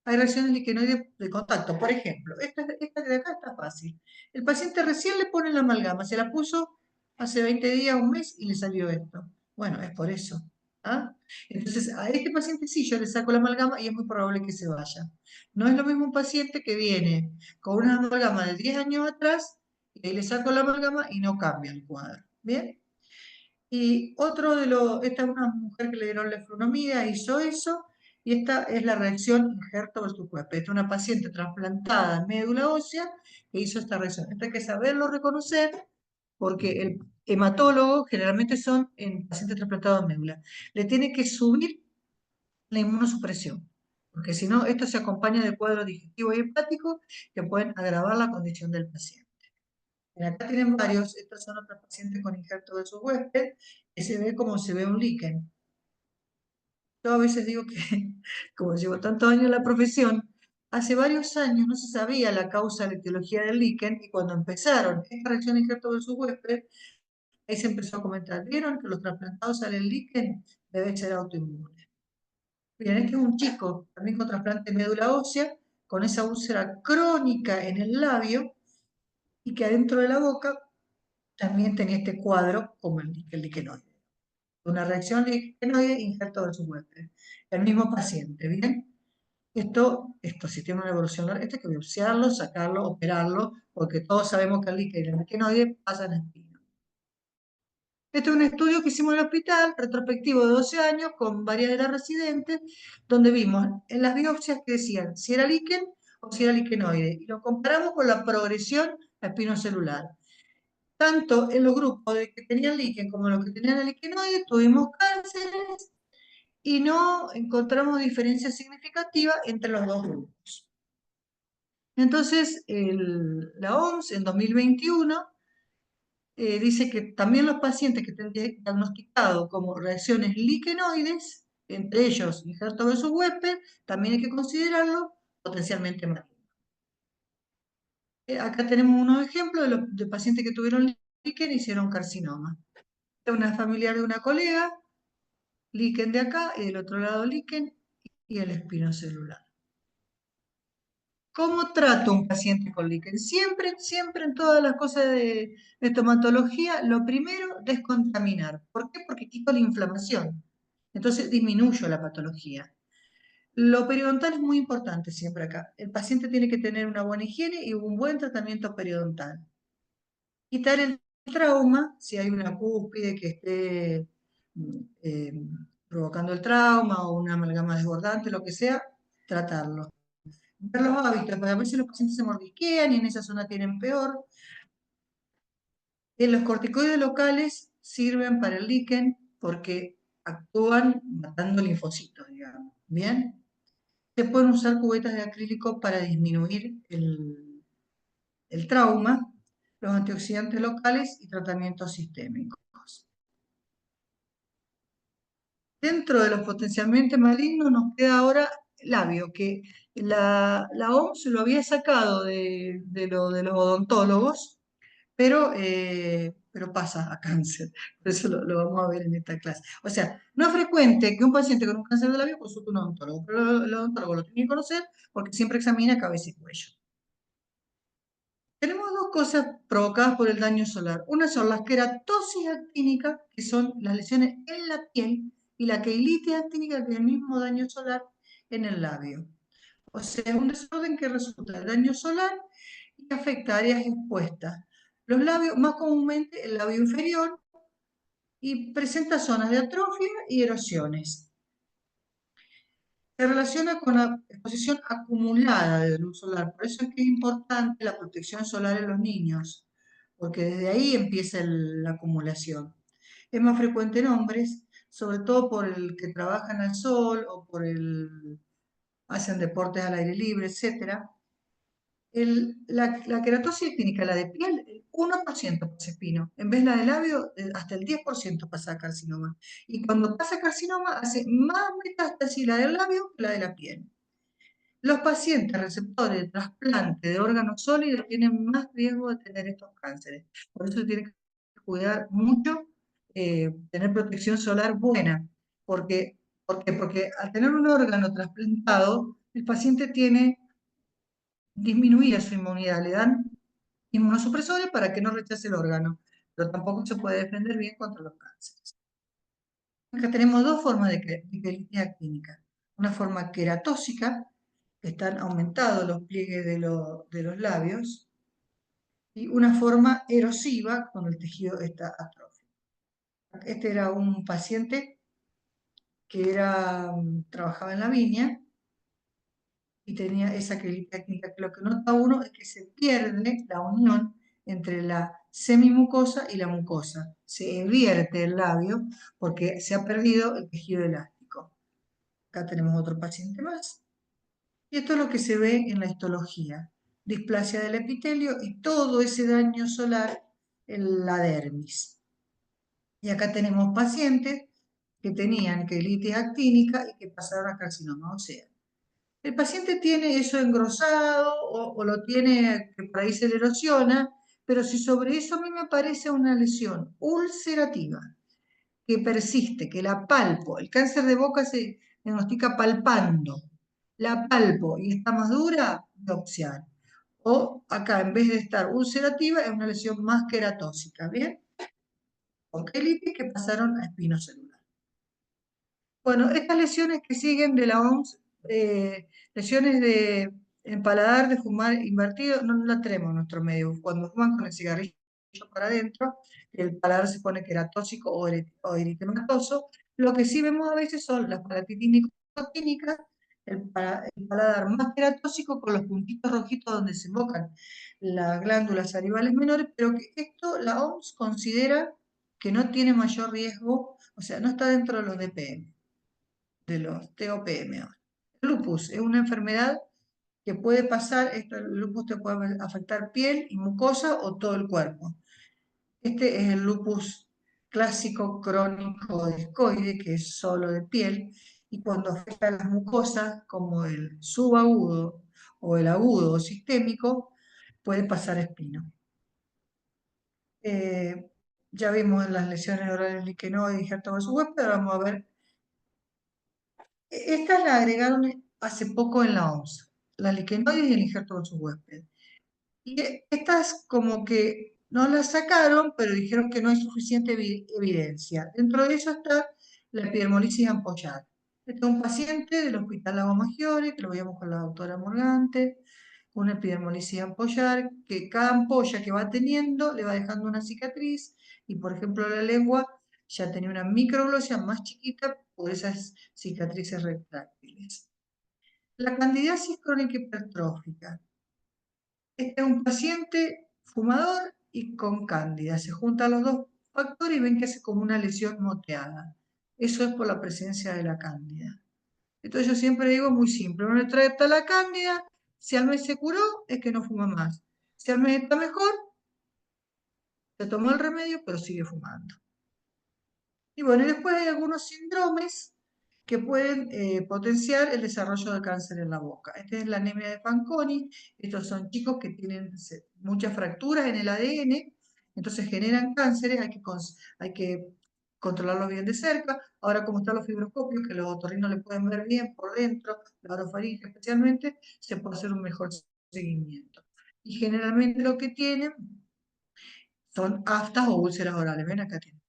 Hay reacciones liquenoides de contacto. Por ejemplo, esta de acá está fácil. El paciente recién le pone la amalgama, se la puso hace 20 días, un mes y le salió esto. Bueno, es por eso. ¿Ah? Entonces, a este paciente sí, yo le saco la amalgama y es muy probable que se vaya. No es lo mismo un paciente que viene con una amalgama de 10 años atrás y ahí le saco la amalgama y no cambia el cuadro. ¿Bien? Y esta es una mujer que le dieron leflunomida, hizo eso, y esta es la reacción injerto versus huésped. Esta es una paciente trasplantada en médula ósea que hizo esta reacción. Esto hay que saberlo reconocer, porque el hematólogo generalmente son en pacientes trasplantados en médula. Le tiene que subir la inmunosupresión, porque si no, esto se acompaña de cuadros digestivos y hepáticos que pueden agravar la condición del paciente. Acá tienen varios, estos son otros pacientes con injerto de su huésped, que se ve como se ve un líquen. Yo a veces digo que, como llevo tantos años en la profesión, hace varios años no se sabía la causa de la etiología del líquen, y cuando empezaron esta reacción de injerto de su huésped, ahí se empezó a comentar, ¿vieron que los trasplantados salen líquen? Debe ser autoinmune. Bien, este es un chico, también con trasplante de médula ósea, con esa úlcera crónica en el labio, y que adentro de la boca también tenía este cuadro como el liquenoide. Una reacción liquenoide injerto de su huésped. El mismo paciente, ¿bien? Esto si tiene una evolución, esto hay que biopsiarlo, sacarlo, operarlo, porque todos sabemos que el líquen y el liquenoide pasan espino. Este es un estudio que hicimos en el hospital, retrospectivo de 12 años, con varias de las residentes, donde vimos en las biopsias que decían si era líquen o si era liquenoide, y lo comparamos con la progresión espinocelular. Tanto en los grupos de que tenían líquen como los que tenían el liquenoide, tuvimos cánceres y no encontramos diferencia significativa entre los dos grupos. Entonces, la OMS en 2021 dice que también los pacientes que estén diagnosticados como reacciones liquenoides, entre ellos injerto versus huésped, también hay que considerarlo potencialmente maligno. Acá tenemos unos ejemplos de pacientes que tuvieron líquen y hicieron carcinoma. Esta es una familiar de una colega, líquen de acá y del otro lado líquen y el espinocelular. ¿Cómo trato a un paciente con líquen? Siempre, siempre en todas las cosas de estomatología, lo primero, descontaminar. ¿Por qué? Porque quito la inflamación. Entonces disminuyo la patología. Lo periodontal es muy importante siempre acá. El paciente tiene que tener una buena higiene y un buen tratamiento periodontal. Quitar el trauma, si hay una cúspide que esté eh, provocando el trauma o una amalgama desbordante, lo que sea, tratarlo. Ver los hábitos, para ver si los pacientes se mordisquean y en esa zona tienen peor. Los corticoides locales sirven para el líquen porque actúan matando linfocitos, digamos. ¿Bien? Se pueden usar cubetas de acrílico para disminuir el trauma, los antioxidantes locales y tratamientos sistémicos. Dentro de los potencialmente malignos nos queda ahora labio, que la OMS lo había sacado de los odontólogos, pero pasa a cáncer. Por eso lo vamos a ver en esta clase. O sea, no es frecuente que un paciente con un cáncer de labio consulte a un odontólogo, pero el odontólogo lo tiene que conocer porque siempre examina cabeza y cuello. Tenemos dos cosas provocadas por el daño solar. Una son las queratosis actínicas, que son las lesiones en la piel, y la queilitis actínica, que es el mismo daño solar en el labio. O sea, es un desorden que resulta del daño solar y afecta áreas expuestas. Los labios, más comúnmente el labio inferior, y presenta zonas de atrofia y erosiones. Se relaciona con la exposición acumulada de luz solar, por eso es que es importante la protección solar en los niños, porque desde ahí empieza la acumulación. Es más frecuente en hombres, sobre todo por el que trabajan al sol o por hacen deportes al aire libre, etc. La queratosis clínica, la de piel, el 1% pasa espino. En vez de la de labio, hasta el 10% pasa carcinoma. Y cuando pasa carcinoma, hace más metástasis la del labio que la de la piel. Los pacientes receptores de trasplante de órganos sólidos tienen más riesgo de tener estos cánceres. Por eso tienen que cuidar mucho, tener protección solar buena. ¿Por qué? Porque al tener un órgano trasplantado, el paciente tiene disminuida su inmunidad, le dan inmunosupresores para que no rechace el órgano, pero tampoco se puede defender bien contra los cánceres. Acá tenemos dos formas de quelitis actínica. Una forma queratósica, que están aumentados los pliegues de los labios, y una forma erosiva, cuando el tejido está atrófico. Este era un paciente que trabajaba en la viña y tenía esa quelitis actínica, que lo que nota uno es que se pierde la unión entre la semimucosa y la mucosa. Se invierte el labio porque se ha perdido el tejido elástico. Acá tenemos otro paciente más. Y esto es lo que se ve en la histología. Displasia del epitelio y todo ese daño solar en la dermis. Y acá tenemos pacientes que tenían quelitis actínica y que pasaron a carcinoma. O sea, el paciente tiene eso engrosado o lo tiene que por ahí se le erosiona, pero si sobre eso a mí me aparece una lesión ulcerativa que persiste, que la palpo, el cáncer de boca se diagnostica palpando, la palpo y está más dura, biopsiar. O acá, en vez de estar ulcerativa, es una lesión más queratósica, ¿bien? Con quelitis que pasaron a espinocelular. Bueno, estas lesiones que siguen de la OMS, lesiones en paladar de fumar invertido, no las tenemos en nuestro medio. Cuando fuman con el cigarrillo para adentro, el paladar se pone queratóxico o eritematoso. Lo que sí vemos a veces son las palatititis nicotínicas, el paladar más queratóxico con los puntitos rojitos donde se invocan las glándulas salivales menores, pero que esto la OMS considera que no tiene mayor riesgo, o sea, no está dentro de los DPM, de los TOPM. El lupus es una enfermedad que puede pasar, el lupus te puede afectar piel y mucosa o todo el cuerpo. Este es el lupus clásico crónico discoide, que es solo de piel, y cuando afecta a las mucosas, como el subagudo o el agudo o sistémico, puede pasar a espino. Ya vimos las lesiones orales liquenoides y Hurtado-Weber, pero vamos a ver. Estas la agregaron hace poco en la OMS, la liquenoides y el injerto con su huésped. Y estas como que no las sacaron, pero dijeron que no hay suficiente evidencia. Dentro de eso está la epidermolisis ampollar. Este es un paciente del Hospital Lago Maggiore, que lo veíamos con la doctora Morgante, una epidermolisis ampollar, que cada ampolla que va teniendo le va dejando una cicatriz, y por ejemplo la lengua ya tenía una microglosia más chiquita por esas cicatrices retráctiles. La candidiasis crónica hipertrófica. Este es un paciente fumador y con cándida. Se juntan los dos factores y ven que hace como una lesión moteada. Eso es por la presencia de la cándida. Entonces yo siempre digo muy simple, uno le trae la cándida, si al mes se curó, es que no fuma más. Si al mes está mejor, se tomó el remedio, pero sigue fumando. Y bueno, y después hay algunos síndromes que pueden potenciar el desarrollo de cáncer en la boca. Esta es la anemia de Fanconi. Estos son chicos que tienen muchas fracturas en el ADN, entonces generan cánceres, hay que controlarlos bien de cerca. Ahora, como están los fibroscopios, que los otorrinos le pueden ver bien por dentro, la orofaringe especialmente, se puede hacer un mejor seguimiento. Y generalmente lo que tienen son aftas o úlceras orales. Ven acá tienen.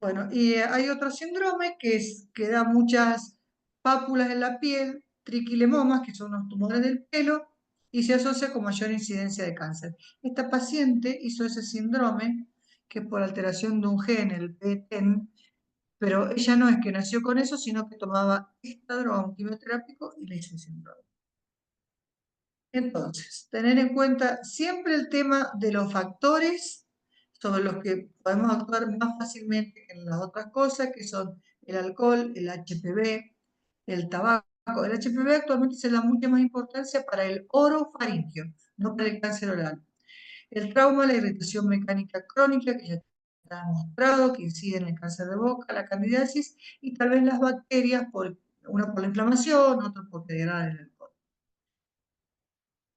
Bueno, y hay otro síndrome que da muchas pápulas en la piel, triquilemomas, que son unos tumores del pelo, y se asocia con mayor incidencia de cáncer. Esta paciente hizo ese síndrome, que es por alteración de un gen, el PTEN, pero ella no es que nació con eso, sino que tomaba estadrón quimioterápico y le hizo el síndrome. Entonces, tener en cuenta siempre el tema de los factores sobre los que podemos actuar más fácilmente que en las otras cosas, que son el alcohol, el HPV, el tabaco. El HPV actualmente se le da mucha más importancia para el orofaringio, no para el cáncer oral. El trauma, la irritación mecánica crónica, que ya está demostrado que incide en el cáncer de boca, la candidiasis, y tal vez las bacterias, una por la inflamación, otra porque degradan el alcohol.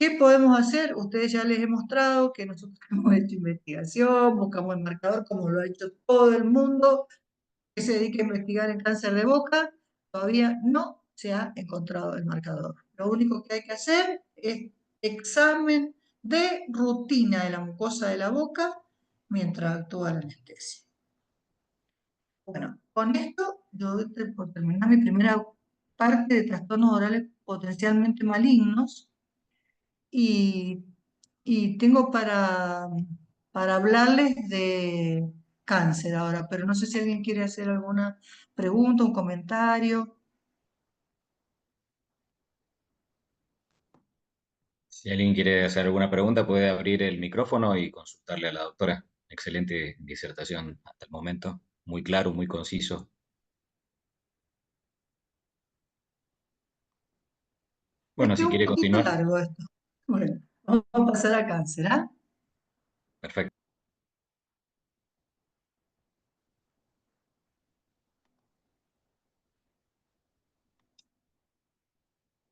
¿Qué podemos hacer? Ustedes ya les he mostrado que nosotros hemos hecho investigación, buscamos el marcador como lo ha hecho todo el mundo que se dedique a investigar el cáncer de boca. Todavía no se ha encontrado el marcador. Lo único que hay que hacer es examen de rutina de la mucosa de la boca mientras actúa la anestesia. Bueno, con esto yo doy por terminar mi primera parte de trastornos orales potencialmente malignos. Y, y tengo para hablarles de cáncer ahora, pero no sé si alguien quiere hacer alguna pregunta, un comentario. Si alguien quiere hacer alguna pregunta, puede abrir el micrófono y consultarle a la doctora. Excelente disertación hasta el momento. Muy claro, muy conciso. Bueno, Este es si un quiere poquito continuar, largo esto. Bueno, vamos a pasar a cáncer, ¿ah? perfecto.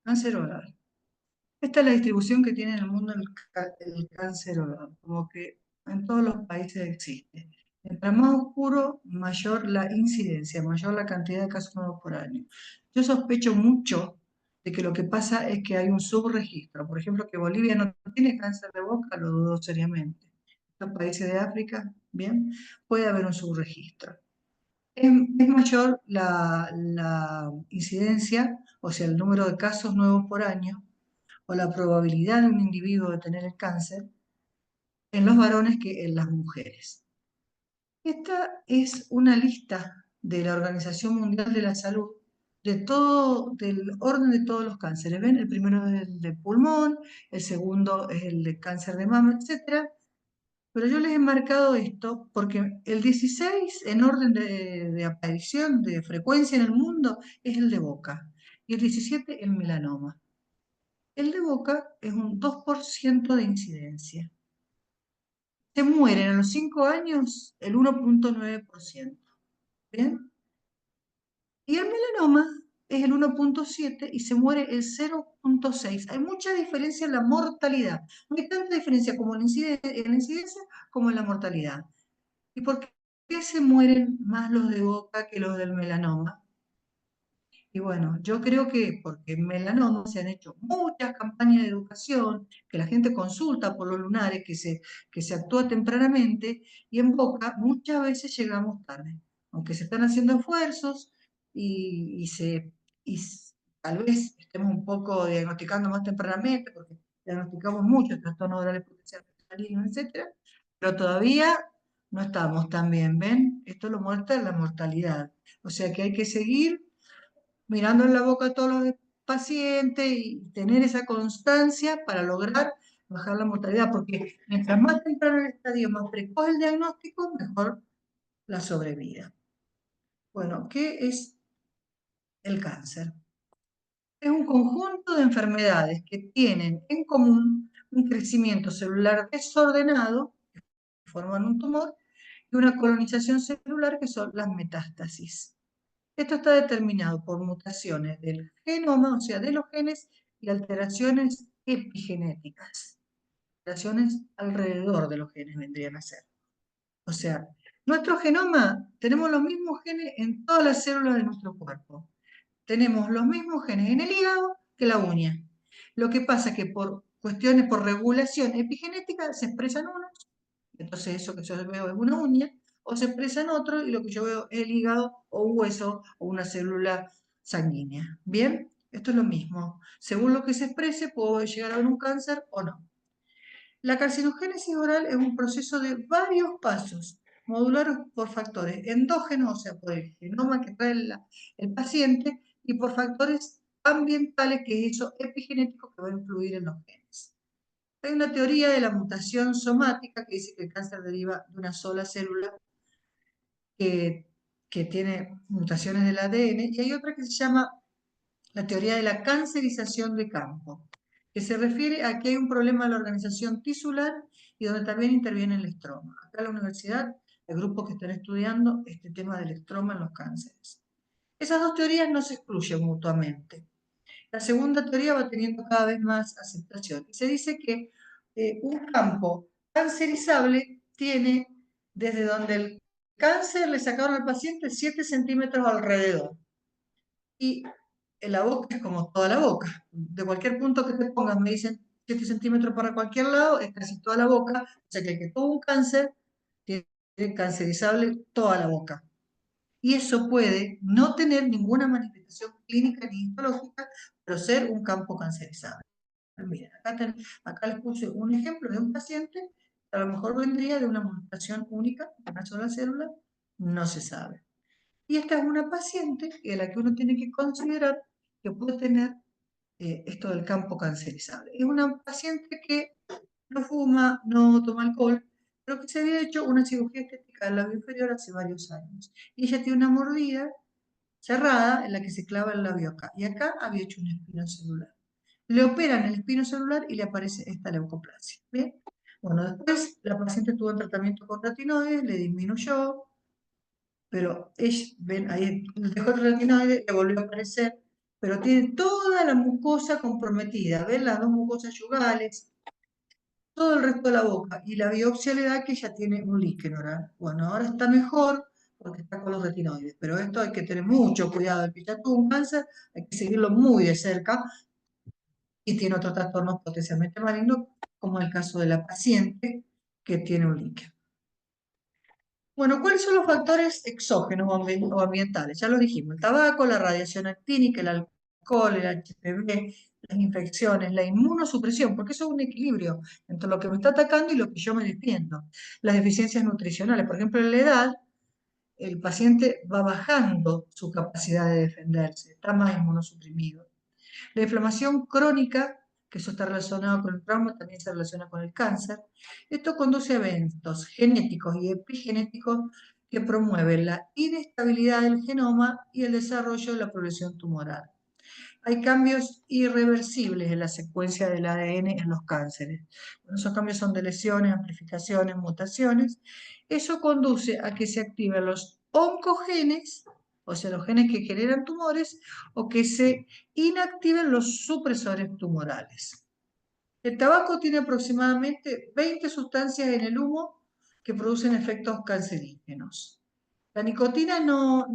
Cáncer oral. Esta es la distribución que tiene en el mundo el cáncer oral, como que en todos los países existe. Mientras más oscuro, mayor la incidencia, mayor la cantidad de casos nuevos por año. Yo sospecho mucho de que lo que pasa es que hay un subregistro. Por ejemplo, que Bolivia no tiene cáncer de boca, lo dudo seriamente. Los países de África, bien, puede haber un subregistro. Es mayor la incidencia, o sea, el número de casos nuevos por año, o la probabilidad de un individuo de tener el cáncer en los varones que en las mujeres. Esta es una lista de la Organización Mundial de la Salud del orden de todos los cánceres. ¿Ven? El primero es el de pulmón, el segundo es el de cáncer de mama, etc. Pero yo les he marcado esto porque el 16 en orden de aparición, de frecuencia en el mundo, es el de boca. Y el 17 el melanoma. El de boca es un 2% de incidencia. Se mueren a los 5 años el 1,9%. ¿Bien? Y el melanoma es el 1,7 y se muere el 0,6. Hay mucha diferencia en la mortalidad. No hay tanta diferencia como en la incidencia como en la mortalidad. ¿Y por qué se mueren más los de boca que los del melanoma? Y bueno, yo creo que porque en melanoma se han hecho muchas campañas de educación, que la gente consulta por los lunares, que se actúa tempranamente, y en boca muchas veces llegamos tarde. Aunque se están haciendo esfuerzos y tal vez estemos un poco diagnosticando más tempranamente, porque diagnosticamos muchos trastornos orales potencialmente malignos, etc. Pero todavía no estamos tan bien, ¿ven? Esto lo muestra la mortalidad. O sea que hay que seguir mirando en la boca a todos los pacientes y tener esa constancia para lograr bajar la mortalidad, porque mientras más temprano el estadio, más precoz el diagnóstico, mejor la sobrevida. Bueno, ¿qué es el cáncer? Es un conjunto de enfermedades que tienen en común un crecimiento celular desordenado, que forman un tumor, y una colonización celular, que son las metástasis. Esto está determinado por mutaciones del genoma, o sea, de los genes, y alteraciones epigenéticas. Alteraciones alrededor de los genes vendrían a ser. O sea, nuestro genoma, tenemos los mismos genes en todas las células de nuestro cuerpo. Tenemos los mismos genes en el hígado que la uña. Lo que pasa es que por cuestiones, por regulación epigenética, se expresan unos, entonces eso que yo veo es una uña, o se expresa en otro, y lo que yo veo es el hígado o un hueso o una célula sanguínea. ¿Bien? Esto es lo mismo. Según lo que se exprese, puedo llegar a ver un cáncer o no. La carcinogénesis oral es un proceso de varios pasos, modulados por factores endógenos, o sea, por el genoma que trae el paciente, y por factores ambientales, que es eso epigenético que va a influir en los genes. Hay una teoría de la mutación somática que dice que el cáncer deriva de una sola célula que tiene mutaciones del ADN, y hay otra que se llama la teoría de la cancerización de campo, que se refiere a que hay un problema en la organización tisular y donde también interviene el estroma. Acá en la universidad hay grupos que están estudiando este tema del estroma en los cánceres. Esas dos teorías no se excluyen mutuamente. La segunda teoría va teniendo cada vez más aceptación. Y se dice que un campo cancerizable tiene desde donde el cáncer le sacaron al paciente 7 centímetros alrededor. Y la boca es como toda la boca. De cualquier punto que te pongas, me dicen 7 centímetros para cualquier lado, es casi toda la boca. O sea que el que tuvo un cáncer tiene cancerizable toda la boca. Y eso puede no tener ninguna manifestación clínica ni histológica, pero ser un campo cancerizable. Miren, acá les puse un ejemplo de un paciente que a lo mejor vendría de una mutación única de una sola célula, no se sabe. Y esta es una paciente a la que uno tiene que considerar que puede tener esto del campo cancerizable. Es una paciente que no fuma, no toma alcohol, pero que se había hecho una cirugía estética del labio inferior hace varios años. Y ella tiene una mordida cerrada en la que se clava el labio acá. Y acá había hecho un espino celular. Le operan el espino celular y le aparece esta leucoplasia. ¿Bien? Bueno, después la paciente estuvo en tratamiento con retinoides, le disminuyó, pero ella, ven, ahí dejó el retinoide, le volvió a aparecer, pero tiene toda la mucosa comprometida. ¿Ven? Las dos mucosas yugales, todo el resto de la boca, y la biopsia le da que ella tiene un líquen oral. Bueno, ahora está mejor porque está con los retinoides, pero esto hay que tener mucho cuidado. El que ya tuvo un cáncer, hay que seguirlo muy de cerca, y tiene otros trastornos potencialmente malignos, como el caso de la paciente que tiene un líquen. Bueno, ¿cuáles son los factores exógenos o ambientales? Ya lo dijimos, el tabaco, la radiación actínica, el alcohol, el HPV, las infecciones, la inmunosupresión, porque eso es un equilibrio entre lo que me está atacando y lo que yo me defiendo. Las deficiencias nutricionales, por ejemplo, en la edad, el paciente va bajando su capacidad de defenderse, está más inmunosuprimido. La inflamación crónica, que eso está relacionado con el trauma, también se relaciona con el cáncer. Esto conduce a eventos genéticos y epigenéticos que promueven la inestabilidad del genoma y el desarrollo de la progresión tumoral. Hay cambios irreversibles en la secuencia del ADN en los cánceres. Esos cambios son de lesiones, amplificaciones, mutaciones. Eso conduce a que se activen los oncogenes, o sea, los genes que generan tumores, o que se inactiven los supresores tumorales. El tabaco tiene aproximadamente 20 sustancias en el humo que producen efectos cancerígenos. La nicotina la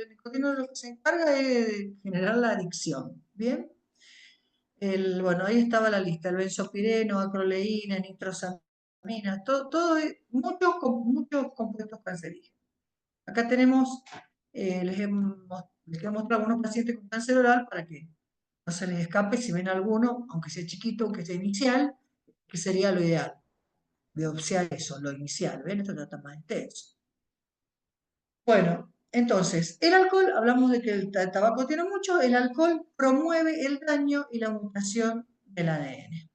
nicotina lo que se encarga es de generar la adicción, ¿bien? Bueno, ahí estaba la lista, el benzopireno, acroleína, nitrosaminas, muchos compuestos cancerígenos. Acá tenemos, les he mostrado algunos pacientes con cáncer oral para que no se les escape si ven alguno, aunque sea chiquito, aunque sea inicial, que sería lo ideal. Biopsiar eso, lo inicial, ¿ven? Esto trata más intenso. Bueno, entonces, el alcohol, hablamos de que el tabaco tiene mucho, el alcohol promueve el daño y la mutación del ADN.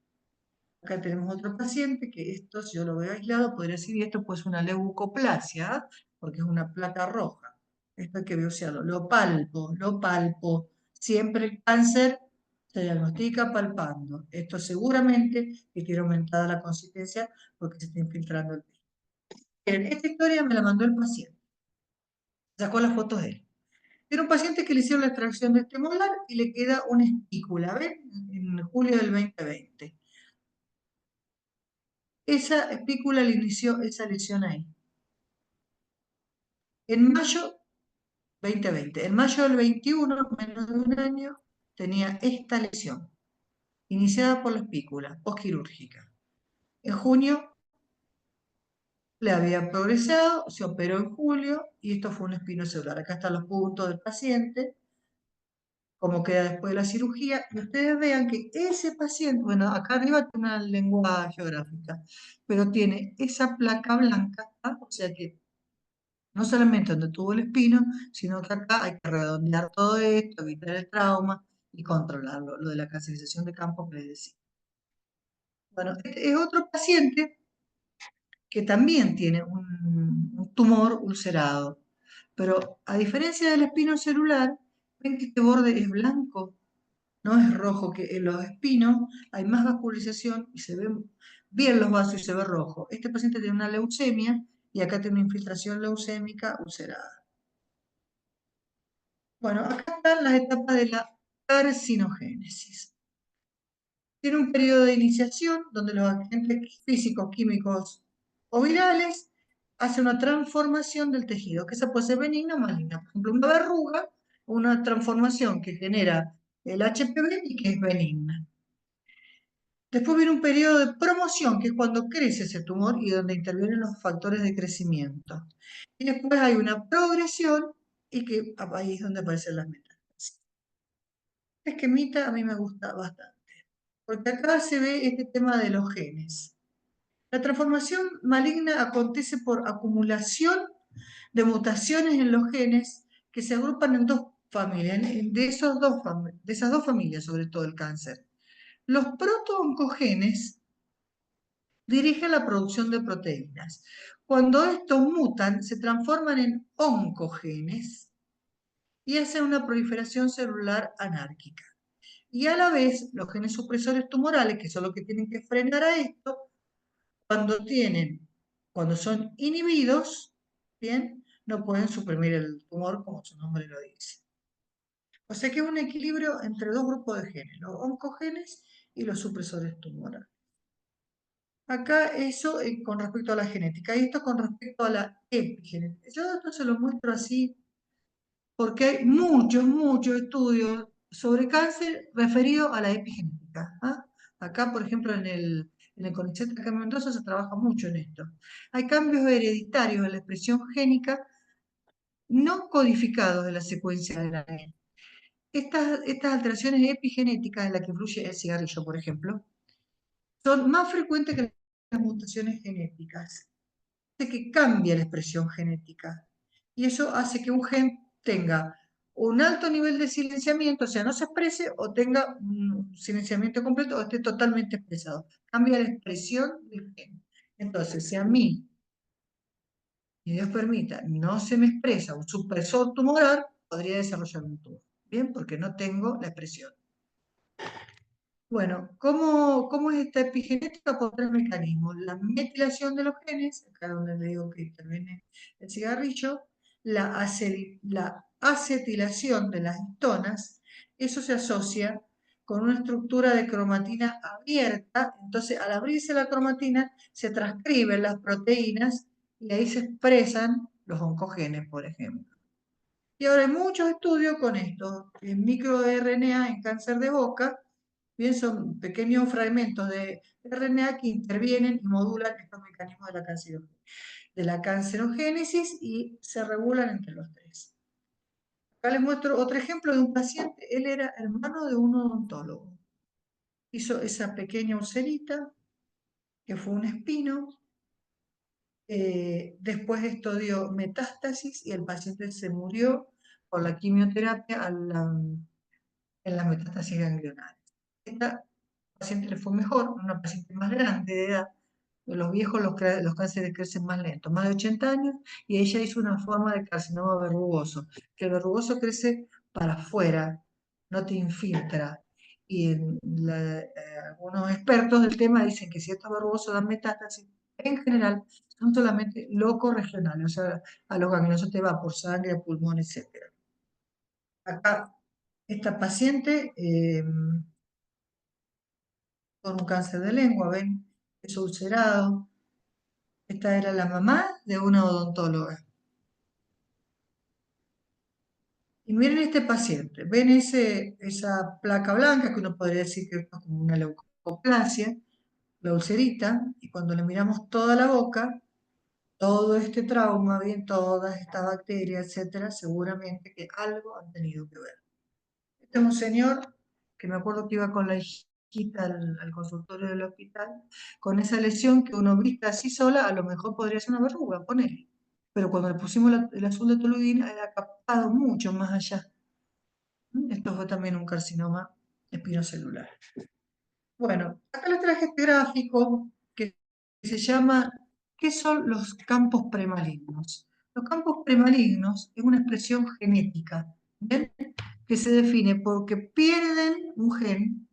Acá tenemos otro paciente que esto, si yo lo veo aislado, podría decir, y esto pues una leucoplasia, porque es una placa roja. Esto hay que biopsiarlo. Lo palpo. Siempre el cáncer se diagnostica palpando. Esto seguramente que tiene aumentada la consistencia porque se está infiltrando el tejido. Bien, esta historia me la mandó el paciente. Sacó las fotos de él. Era un paciente que le hicieron la extracción de este molar y le queda una espícula, ¿ven? En julio del 2020. Esa espícula le inició esa lesión ahí. En mayo 2020, en mayo del 21, menos de un año, tenía esta lesión, iniciada por la espícula, postquirúrgica. En junio le había progresado, se operó en julio y esto fue un espino celular. Acá están los puntos del paciente, cómo queda después de la cirugía, y ustedes vean que ese paciente, bueno, acá arriba tiene una lengua geográfica, pero tiene esa placa blanca, ¿ah? O sea que no solamente donde tuvo el espino, sino que acá hay que redondear todo esto, evitar el trauma y controlarlo, lo de la cancerización de campo que les decía. Bueno, este es otro paciente que también tiene un tumor ulcerado, pero a diferencia del espino celular, ven que este borde es blanco, no es rojo, que en los espinos hay más vascularización y se ven bien los vasos y se ve rojo. Este paciente tiene una leucemia y acá tiene una infiltración leucémica ulcerada. Bueno, acá están las etapas de la carcinogénesis. Tiene un periodo de iniciación donde los agentes físicos, químicos o virales hacen una transformación del tejido, que esa puede ser benigna o maligna. Por ejemplo, una verruga, una transformación que genera el HPV y que es benigna. Después viene un periodo de promoción, que es cuando crece ese tumor y donde intervienen los factores de crecimiento. Y después hay una progresión y que ahí es donde aparecen las metástasis. Este esquemita a mí me gusta bastante, porque acá se ve este tema de los genes. La transformación maligna acontece por acumulación de mutaciones en los genes que se agrupan en dos familias, de esas dos familias, sobre todo el cáncer. Los protooncogenes dirigen la producción de proteínas. Cuando estos mutan, se transforman en oncogenes y hacen una proliferación celular anárquica. Y a la vez, los genes supresores tumorales, que son los que tienen que frenar a esto, cuando son inhibidos, ¿bien? No pueden suprimir el tumor como su nombre lo dice. O sea que es un equilibrio entre dos grupos de genes, los oncogenes y los supresores tumorales. Acá eso con respecto a la genética, y esto con respecto a la epigenética. Yo esto se lo muestro así porque hay muchos estudios sobre cáncer referidos a la epigenética. ¿Ah? Acá, por ejemplo, en el CONICET acá en Mendoza se trabaja mucho en esto. Hay cambios hereditarios en la expresión génica no codificados de la secuencia del ADN. Estas alteraciones epigenéticas en las que influye el cigarrillo, por ejemplo, son más frecuentes que las mutaciones genéticas. Hace que cambie la expresión genética. Y eso hace que un gen tenga un alto nivel de silenciamiento, o sea, no se exprese, o tenga un silenciamiento completo, o esté totalmente expresado. Cambia la expresión del gen. Entonces, si a mí, y Dios permita, no se me expresa un supresor tumoral, podría desarrollar un tumor. Bien, porque no tengo la expresión. Bueno, ¿cómo es esta epigenética? Por tres mecanismos. La metilación de los genes, acá donde le digo que interviene el cigarrillo, la acetilación de las histonas, eso se asocia con una estructura de cromatina abierta, entonces al abrirse la cromatina se transcriben las proteínas y ahí se expresan los oncogenes, por ejemplo. Y ahora hay muchos estudios con esto, en microRNA en cáncer de boca, bien son pequeños fragmentos de RNA que intervienen y modulan estos mecanismos de la cancerogénesis y se regulan entre los tres. Acá les muestro otro ejemplo de un paciente, él era hermano de un odontólogo. Hizo esa pequeña ulcerita, que fue un espino, después esto dio metástasis y el paciente se murió por la quimioterapia en las metástasis ganglionares. Esta paciente le fue mejor, una paciente más grande de edad. Los viejos los cánceres crecen más lento, más de 80 años, y ella hizo una forma de carcinoma verrugoso, que el verrugoso crece para afuera, no te infiltra. Y algunos expertos del tema dicen que si estos verrugosos dan metástasis, en general son solamente locorregionales, o sea, a los gangliosos te va por sangre, a pulmón, etc. Acá, esta paciente con un cáncer de lengua, ven, es ulcerado. Esta era la mamá de una odontóloga. Y miren este paciente, ven esa placa blanca que uno podría decir que es como una leucoplasia, la ulcerita, y cuando le miramos toda la boca, todo este trauma, bien, todas estas bacterias, etcétera, seguramente que algo han tenido que ver. Este es un señor que me acuerdo que iba con la hijita al consultorio del hospital, con esa lesión que uno vista así sola, a lo mejor podría ser una verruga, ponele. Pero cuando le pusimos el azul de toluidina, era captado mucho más allá. Esto fue también un carcinoma espinocelular. Bueno, acá les traje este gráfico que se llama ¿qué son los campos premalignos? Los campos premalignos es una expresión genética, ¿bien? Que se define porque pierden un gen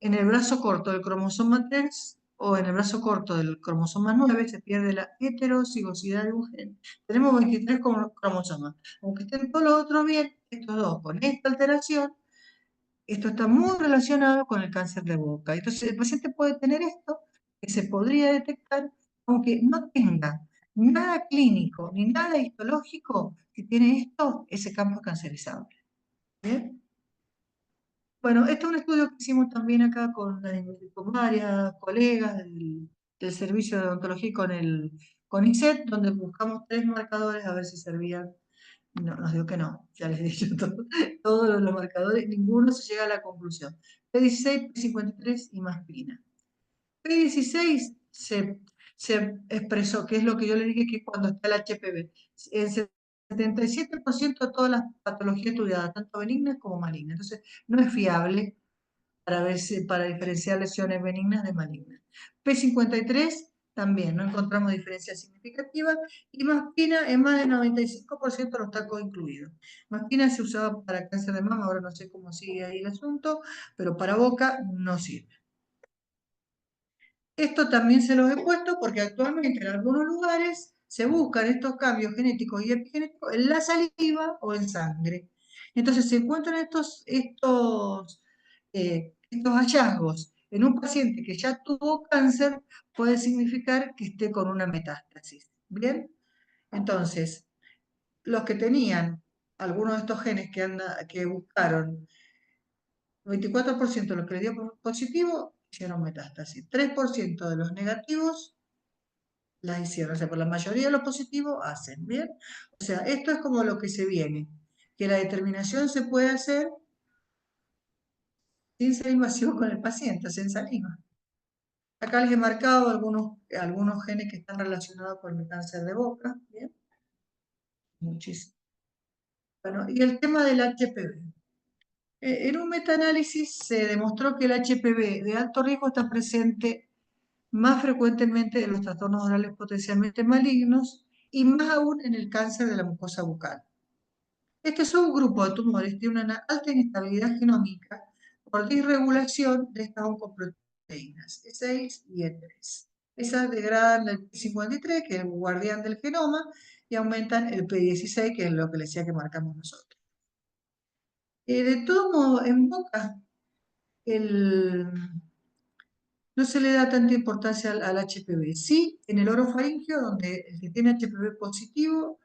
en el brazo corto del cromosoma 3 o en el brazo corto del cromosoma 9 se pierde la heterocigosidad de un gen. Tenemos 23 cromosomas. Aunque estén todos los otros bien, estos dos con esta alteración, esto está muy relacionado con el cáncer de boca. Entonces, el paciente puede tener esto, que se podría detectar, aunque no tenga nada clínico ni nada histológico, si tiene esto, ese campo es cancerizable. ¿Bien? Bueno, este es un estudio que hicimos también acá con varias colegas del servicio de odontología y con el CONICET, donde buscamos 3 marcadores a ver si servían. No, nos dijo que no, ya les he dicho todos los marcadores, ninguno se llega a la conclusión. P16, P53 y más pina. P16 se expresó, que es lo que yo le dije que cuando está el HPV. En 77% de todas las patologías estudiadas, tanto benignas como malignas. Entonces, no es fiable para diferenciar lesiones benignas de malignas. P53 también, no encontramos diferencias significativas, y Maspina en más del 95% de los tacos incluidos. Maspina se usaba para cáncer de mama, ahora no sé cómo sigue ahí el asunto, pero para boca no sirve. Esto también se los he puesto porque actualmente en algunos lugares se buscan estos cambios genéticos y epigenéticos en la saliva o en sangre. Entonces se encuentran estos hallazgos en un paciente que ya tuvo cáncer, puede significar que esté con una metástasis. ¿Bien? Entonces, los que tenían algunos de estos genes que buscaron, 24% de los que le dio positivo hicieron metástasis, 3% de los negativos las hicieron, o sea, por la mayoría de los positivos hacen, ¿bien? O sea, esto es como lo que se viene, que la determinación se puede hacer sin ser invasivo con el paciente, sin saliva. Acá les he marcado algunos genes que están relacionados con el cáncer de boca, ¿bien? Muchísimo. Bueno, y el tema del HPV. En un metaanálisis se demostró que el HPV de alto riesgo está presente más frecuentemente en los trastornos orales potencialmente malignos y más aún en el cáncer de la mucosa bucal. Este subgrupo de tumores tiene una alta inestabilidad genómica por disregulación de estas oncoproteínas, E6 y E3. Esas degradan el P53, que es el guardián del genoma, y aumentan el P16, que es lo que les decía que marcamos nosotros. De todo modo, en boca, no se le da tanta importancia al HPV. Sí, en el orofaringio, donde el que tiene HPV positivo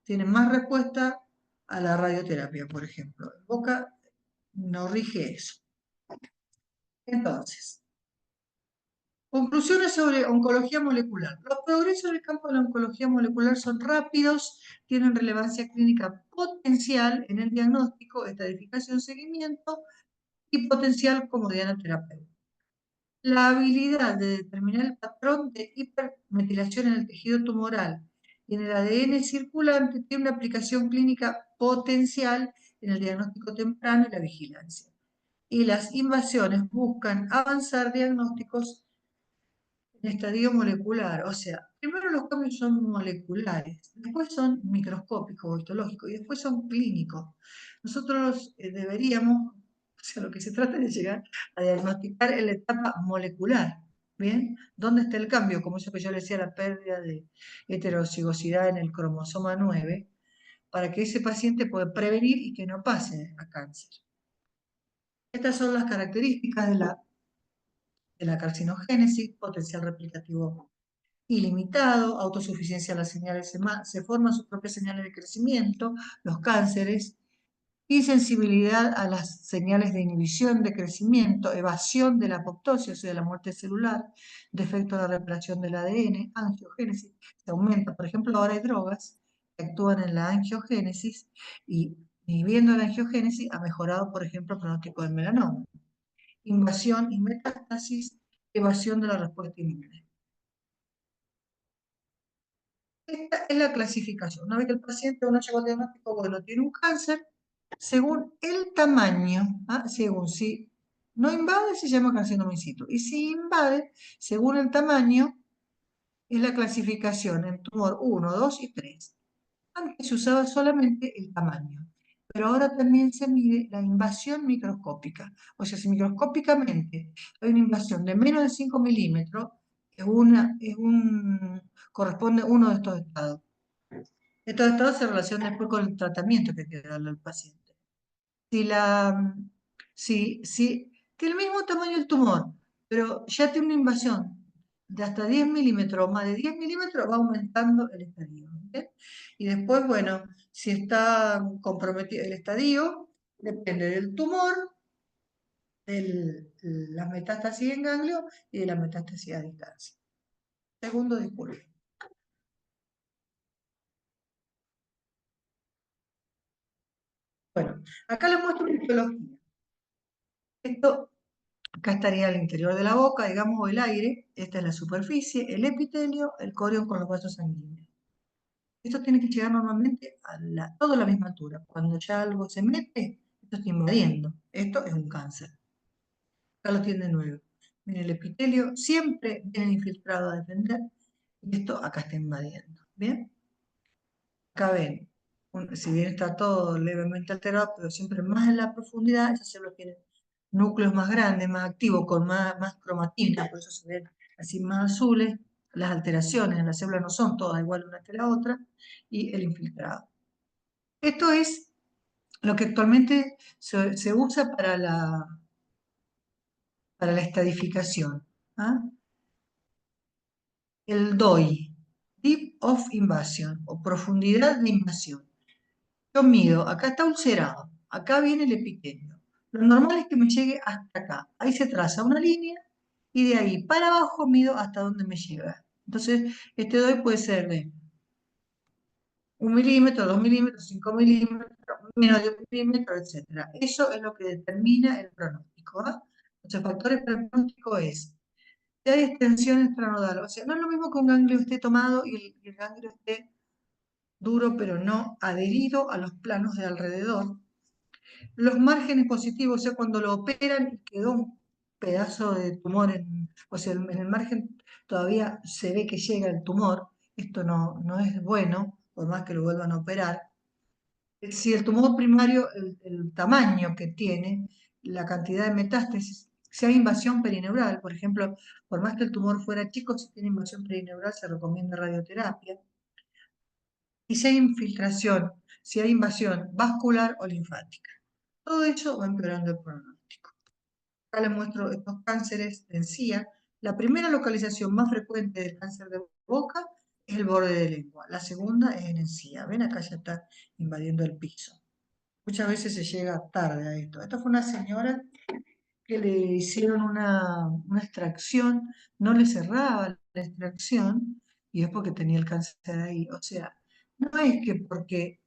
tiene más respuesta a la radioterapia, por ejemplo. En boca no rige eso. Entonces, conclusiones sobre oncología molecular. Los progresos en el campo de la oncología molecular son rápidos, tienen relevancia clínica potencial en el diagnóstico, estadificación, seguimiento y potencial como diana terapéutica. La habilidad de determinar el patrón de hipermetilación en el tejido tumoral y en el ADN circulante tiene una aplicación clínica potencial en el diagnóstico temprano y la vigilancia. Y las invasiones buscan avanzar diagnósticos en estadio molecular. O sea, primero los cambios son moleculares, después son microscópicos o histológicos y después son clínicos. Nosotros deberíamos, o sea, lo que se trata es de llegar a diagnosticar en la etapa molecular. ¿Bien? ¿Dónde está el cambio? Como eso que yo le decía, la pérdida de heterocigosidad en el cromosoma 9, para que ese paciente pueda prevenir y que no pase a cáncer. Estas son las características de la carcinogénesis, potencial replicativo ilimitado, autosuficiencia de las señales, se forman sus propias señales de crecimiento, los cánceres, insensibilidad a las señales de inhibición, de crecimiento, evasión de la apoptosis, o sea, de la muerte celular, defecto de la reparación del ADN, angiogénesis, se aumenta. Por ejemplo, ahora hay drogas que actúan en la angiogénesis y inhibiendo la angiogénesis ha mejorado, por ejemplo, el pronóstico del melanoma. Invasión y metástasis, evasión de la respuesta inmune. Esta es la clasificación. Una vez que el paciente uno llegó al diagnóstico, bueno, tiene un cáncer, según el tamaño, según si no invade, se llama carcinoma in situ. Y si invade, según el tamaño, es la clasificación en tumor 1, 2 y 3. Antes se usaba solamente el tamaño, pero ahora también se mide la invasión microscópica. O sea, si microscópicamente hay una invasión de menos de 5 milímetros, corresponde a uno de estos estados. Estos estados se relacionan después con el tratamiento que hay que darle al paciente. Si tiene el mismo tamaño el tumor, pero ya tiene una invasión de hasta 10 milímetros o más de 10 milímetros, va aumentando el estadio. ¿Bien? Y después, bueno, si está comprometido el estadio, depende del tumor, de la metástasis en ganglio y de la metástasis a distancia. Segundo, disculpe. Bueno, acá les muestro una histología. Acá estaría el interior de la boca, digamos, o el aire. Esta es la superficie, el epitelio, el corión con los vasos sanguíneos. Esto tiene que llegar normalmente a toda la misma altura. Cuando ya algo se mete, esto está invadiendo. Esto es un cáncer. Acá lo tiene de nuevo. Miren, el epitelio siempre viene infiltrado a defender. Y esto acá está invadiendo. ¿Bien? Acá ven, si bien está todo levemente alterado, pero siempre más en la profundidad, esas células tienen núcleos más grandes, más activos, con más cromatina, por eso se ven así más azules. Las alteraciones en la célula no son todas iguales una que la otra, y el infiltrado. Esto es lo que actualmente se usa para la estadificación. El DOI, Deep of Invasion, o profundidad de invasión. Yo mido, acá está ulcerado, acá viene el epitelio. Lo normal es que me llegue hasta acá. Ahí se traza una línea y de ahí para abajo mido hasta donde me llega. Entonces, este DOI puede ser de 1 milímetro, 2 milímetros, 5 milímetros, menos de 1 milímetro, etc. Eso es lo que determina el pronóstico. Los factores para el pronóstico es si hay extensión extranodal. O sea, no es lo mismo que un ganglio esté tomado y el ganglio esté duro, pero no adherido a los planos de alrededor. Los márgenes positivos, o sea, cuando lo operan y quedó un pedazo de tumor, o sea, en el margen todavía se ve que llega el tumor, esto no es bueno, por más que lo vuelvan a operar. Si el tumor primario, el tamaño que tiene, la cantidad de metástasis, si hay invasión perineural, por ejemplo, por más que el tumor fuera chico, si tiene invasión perineural se recomienda radioterapia. Y si hay infiltración, si hay invasión vascular o linfática. Todo eso va empeorando el pronóstico. Acá les muestro estos cánceres de encía. La primera localización más frecuente del cáncer de boca es el borde de lengua. La segunda es en encía. ¿Ven? Acá ya está invadiendo el piso. Muchas veces se llega tarde a esto. Esta fue una señora que le hicieron una extracción, no le cerraba la extracción y es porque tenía el cáncer ahí. O sea, no es que porque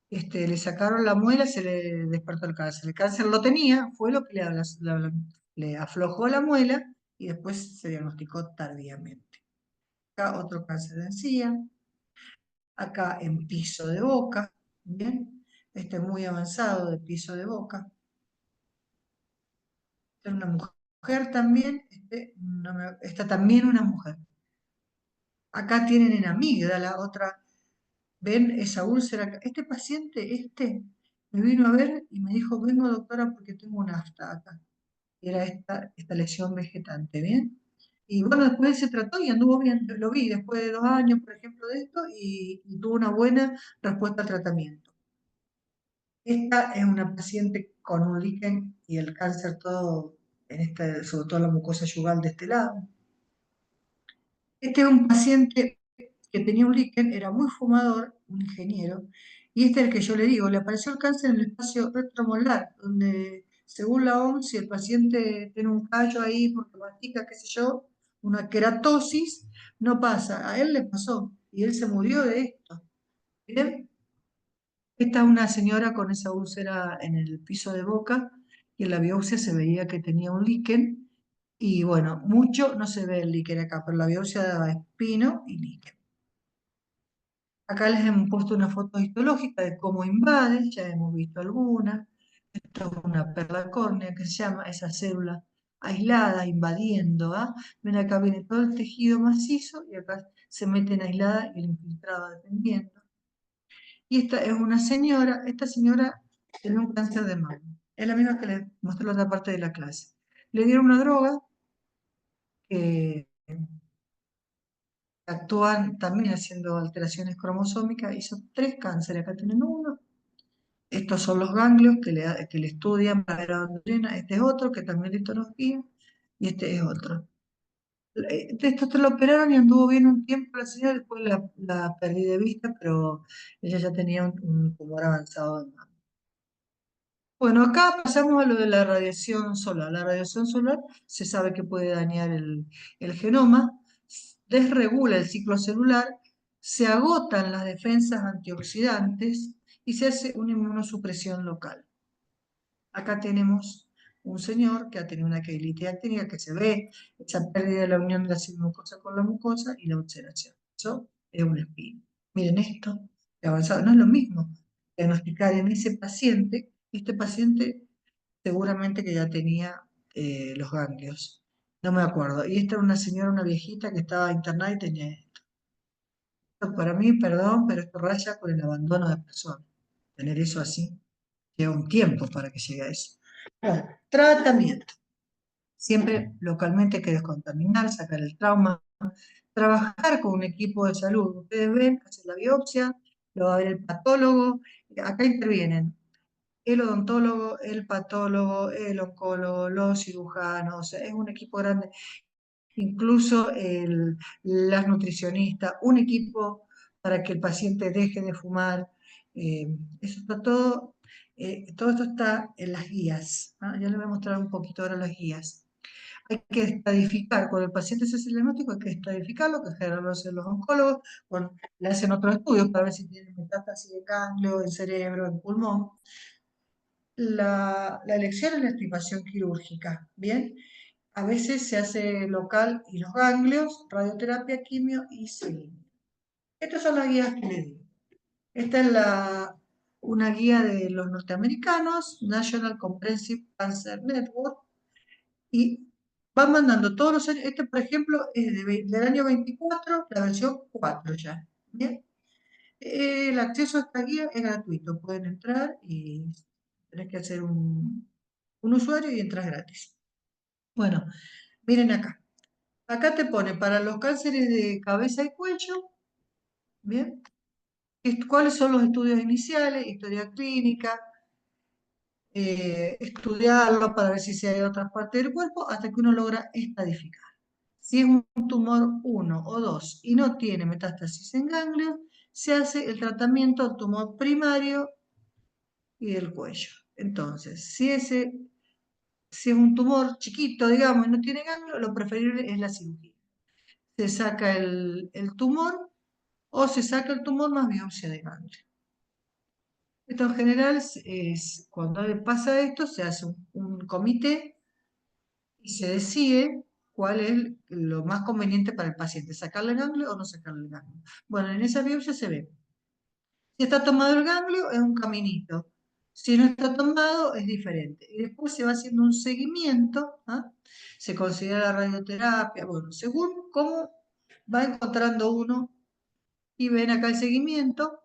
le sacaron la muela, se le despertó el cáncer. El cáncer lo tenía, fue lo que le aflojó la muela y después se diagnosticó tardíamente. Acá otro cáncer de encía, acá en piso de boca, ¿bien? Este es muy avanzado de piso de boca. Esta es una mujer también, esta también una mujer. Acá tienen en amígdala otra. ¿Ven esa úlcera? Este paciente, me vino a ver y me dijo, vengo doctora porque tengo una afta acá. Y era esta lesión vegetante, ¿bien? Y bueno, después se trató y anduvo bien, lo vi después de 2 años, por ejemplo, de esto, y tuvo una buena respuesta al tratamiento. Esta es una paciente con un líquen y el cáncer todo, sobre todo la mucosa yugal de este lado. Este es un paciente que tenía un líquen, era muy fumador, un ingeniero, Y este es el que yo le digo, le apareció el cáncer en el espacio retromolar, donde según la OMS, si el paciente tiene un callo ahí porque mastica, qué sé yo, una queratosis, no pasa. A él le pasó y él se murió de esto. ¿Bien? Esta es una señora con esa úlcera en el piso de boca y en la biopsia se veía que tenía un líquen y bueno, mucho no se ve el líquen acá, pero la biopsia daba espino y líquen. Acá les hemos puesto una foto histológica de cómo invade, ya hemos visto alguna. Esto es una perla córnea que se llama esa célula aislada invadiendo. ¿Ah? Ven acá viene todo el tejido macizo y acá se mete en aislada y el infiltrado dependiendo. Y esta es una señora, esta señora tiene un cáncer de mama. Es la misma que les mostré la otra parte de la clase. Le dieron una droga que actúan también haciendo alteraciones cromosómicas. Hizo 3 cánceres, acá tienen uno. Estos son los ganglios que le estudian para ver a dónde drena. Este es otro que también histología. Y este es otro. De esto te lo operaron y anduvo bien un tiempo la señora, después la perdí de vista, pero ella ya tenía un tumor avanzado de mama. Bueno, acá pasamos a lo de la radiación solar. La radiación solar se sabe que puede dañar el genoma, desregula el ciclo celular, se agotan las defensas antioxidantes y se hace una inmunosupresión local. Acá tenemos un señor que ha tenido una queilitis actínica que se ve esa pérdida de la unión de la mucosa con la mucosa y la ulceración. Eso es un espino. Miren esto, de avanzado. No es lo mismo diagnosticar en ese paciente. Este paciente seguramente que ya tenía los ganglios. No me acuerdo. Y esta era una señora, una viejita que estaba internada y tenía esto. Esto para mí, perdón, pero esto raya con el abandono de personas. Tener eso así lleva un tiempo para que llegue a eso. Bueno, tratamiento. Siempre localmente hay que descontaminar, sacar el trauma, trabajar con un equipo de salud. Ustedes ven, hacen la biopsia, lo va a ver el patólogo. Acá intervienen el odontólogo, el patólogo, el oncólogo, los cirujanos. O sea, es un equipo grande. Incluso las nutricionistas, un equipo para que el paciente deje de fumar. Eso está todo, todo esto está en las guías. ¿Ah? Ya les voy a mostrar un poquito ahora las guías. Hay que estadificar, cuando el paciente se hace el diagnóstico hay que estadificarlo, que generalmente lo hacen los oncólogos, bueno, le hacen otros estudios para ver si tiene metástasis de ganglio, en cerebro, en pulmón. La elección es la estimación quirúrgica, ¿bien? A veces se hace local y los ganglios, radioterapia, quimio y seguimiento. Estas son las guías que le digo. Esta es una guía de los norteamericanos, National Comprehensive Cancer Network, y van mandando todos los años. Este, por ejemplo, es del año 24, la versión 4 ya. ¿Bien? El acceso a esta guía es gratuito. Pueden entrar y tenés que hacer un usuario y entras gratis. Bueno, miren acá. Acá te pone para los cánceres de cabeza y cuello, ¿bien? ¿Cuáles son los estudios iniciales? Historia clínica, estudiarlo para ver si hay otras partes del cuerpo, hasta que uno logra estadificar. Si es un tumor 1 o 2 y no tiene metástasis en ganglios, se hace el tratamiento del tumor primario y del cuello. Entonces, si es un tumor chiquito, digamos, y no tiene ganglio, lo preferible es la cirugía. Se saca el tumor o se saca el tumor más biopsia de ganglio. Esto en general cuando pasa esto, se hace un comité y se decide cuál es lo más conveniente para el paciente, sacarle el ganglio o no sacarle el ganglio. Bueno, en esa biopsia se ve. Si está tomado el ganglio, es un caminito. Si no está tomado, es diferente. Y después se va haciendo un seguimiento, ¿ah? Se considera la radioterapia, bueno, según cómo va encontrando uno. Y ven acá el seguimiento.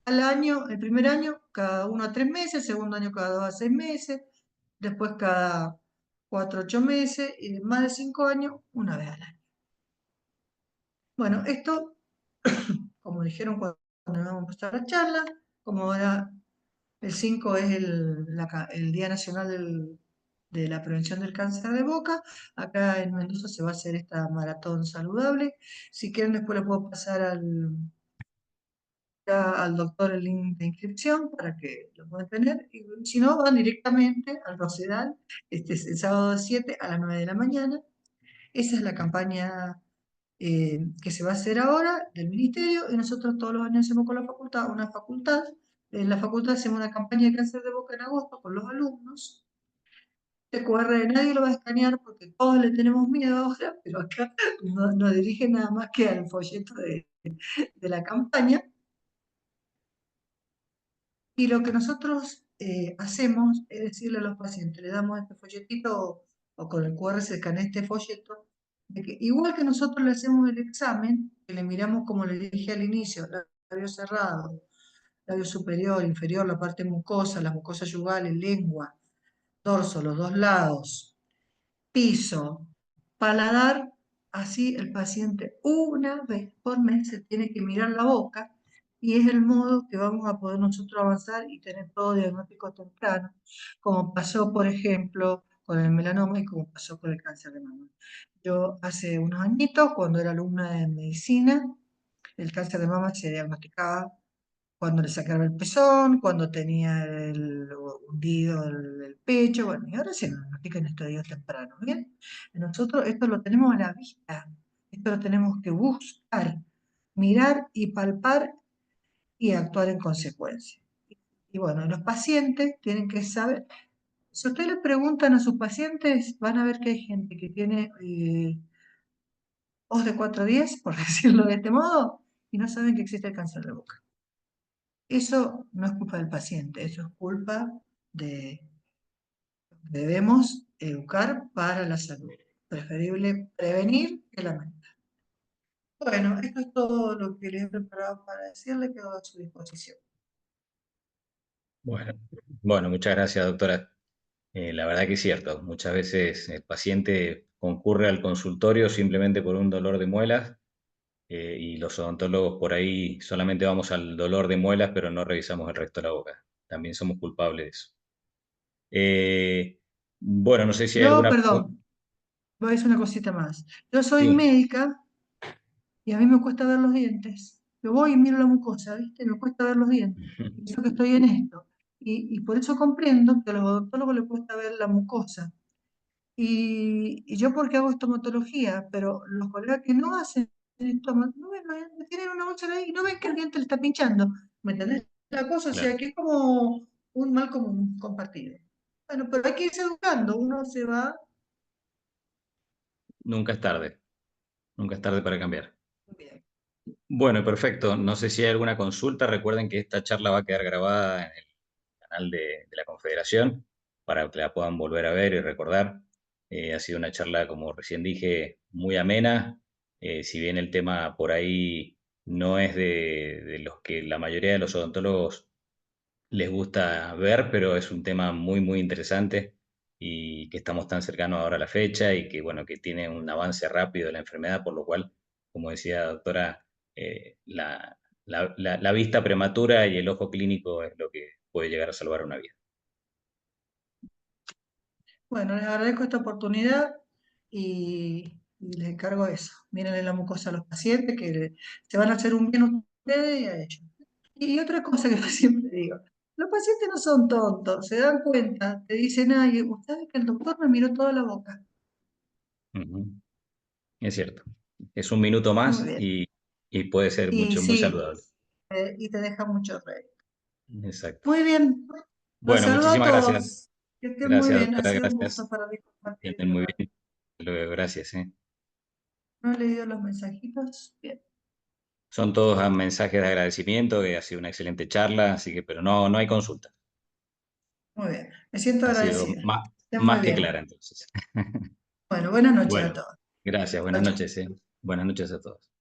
Al año, el primer año, cada 1 a 3 meses, el segundo año cada 2 a 6 meses, después cada 4 a 8 meses, y más de 5 años, una vez al año. Bueno, esto, como dijeron cuando íbamos a empezar la charla, como ahora el 5 es el Día Nacional de la Prevención del Cáncer de Boca, acá en Mendoza se va a hacer esta maratón saludable. Si quieren después lo puedo pasar al doctor el link de inscripción para que lo puedan tener. Y si no, van directamente al Rosedal, este es el sábado 7 a las 9 de la mañana. Esa es la campaña que se va a hacer ahora del ministerio, y nosotros todos los años hacemos con la facultad una facultad. En la facultad hacemos una campaña de cáncer de boca en agosto con los alumnos. Este QR nadie lo va a escanear porque todos le tenemos miedo ahora, pero acá no dirige nada más que al folleto de la campaña. Y lo que nosotros hacemos es decirle a los pacientes, le damos este folletito o con el QR se escanea este folleto, de que igual que nosotros le hacemos el examen, que le miramos como le dije al inicio, labio cerrado, labio superior, inferior, la parte mucosa, las mucosas yugales, lengua, dorso, los dos lados, piso, paladar, así el paciente una vez por mes se tiene que mirar la boca, y es el modo que vamos a poder nosotros avanzar y tener todo diagnóstico temprano, como pasó, por ejemplo, con el melanoma y como pasó con el cáncer de mama. Yo hace unos añitos, cuando era alumna de medicina, el cáncer de mama se diagnosticaba cuando le sacaba el pezón, cuando tenía el hundido el pecho, bueno, y ahora se diagnostica en estadios tempranos, ¿bien? Nosotros esto lo tenemos a la vista, esto lo tenemos que buscar, mirar y palpar y actuar en consecuencia. Y bueno, los pacientes tienen que saber, si ustedes le preguntan a sus pacientes, van a ver que hay gente que tiene os de 410, por decirlo de este modo, y no saben que existe el cáncer de boca. Eso no es culpa del paciente, eso es culpa de debemos educar para la salud. Preferible prevenir que lamentar. Bueno, esto es todo lo que les he preparado para decirle, quedo a su disposición. Bueno, muchas gracias, doctora. La verdad que es cierto, muchas veces el paciente concurre al consultorio simplemente por un dolor de muelas, y los odontólogos por ahí solamente vamos al dolor de muelas, pero no revisamos el resto de la boca. También somos culpables de eso. Bueno, no sé si hay Yo, alguna... perdón, voy a decir una cosita más. Yo soy Sí. médica y a mí me cuesta ver los dientes. Yo voy y miro la mucosa, ¿viste? Me cuesta ver los dientes. Y eso que estoy en esto. Y por eso comprendo que a los odontólogos les cuesta ver la mucosa. Y yo porque hago estomatología, pero los colegas que no hacen estomatología, no ven, tienen una úlcera ahí y no ven que el diente le está pinchando. ¿Me entendés? La cosa, o Claro, sea, que es como un mal común compartido. Bueno, pero hay que irse educando, uno se va. nunca es tarde para cambiar. Bien. Bueno, perfecto. No sé si hay alguna consulta. Recuerden que esta charla va a quedar grabada en el canal de la Confederación para que la puedan volver a ver y recordar. Ha sido una charla, como recién dije, muy amena. Si bien el tema por ahí no es de los que la mayoría de los odontólogos les gusta ver, pero es un tema muy, muy interesante y que estamos tan cercanos ahora a la fecha y que, bueno, que tiene un avance rápido de la enfermedad, por lo cual, como decía la doctora, la vista prematura y el ojo clínico es lo que puede llegar a salvar una vida. Bueno, les agradezco esta oportunidad y les encargo eso. Mírenle la mucosa a los pacientes que se van a hacer un bien a ustedes y a ellos. Y otra cosa que yo siempre digo, los pacientes no son tontos, se dan cuenta, te dicen, ay, usted sabe que el doctor me miró toda la boca. Ujú. Es cierto. Es un minuto Muy más bien. y puede ser Y mucho, muy sí, saludable. y te deja mucho reír. Exacto. Muy bien, los Bueno, saludo a muchísimas gracias. todos. Que estén muy Gracias, bien, ha doctora, sido un gusto gracias. para mí Que compartir estén este muy rato. bien. Hasta luego, gracias. ¿No he leído los mensajitos? Bien, Son todos mensajes de agradecimiento, que ha sido una excelente charla, así que, pero no hay consulta. muy bien. Me siento Ha sido agradecida. Estén muy más que bien. clara entonces. Bueno, buenas noches a Bueno, todos. gracias, Chao, buenas chao. noches. Buenas noches a todos.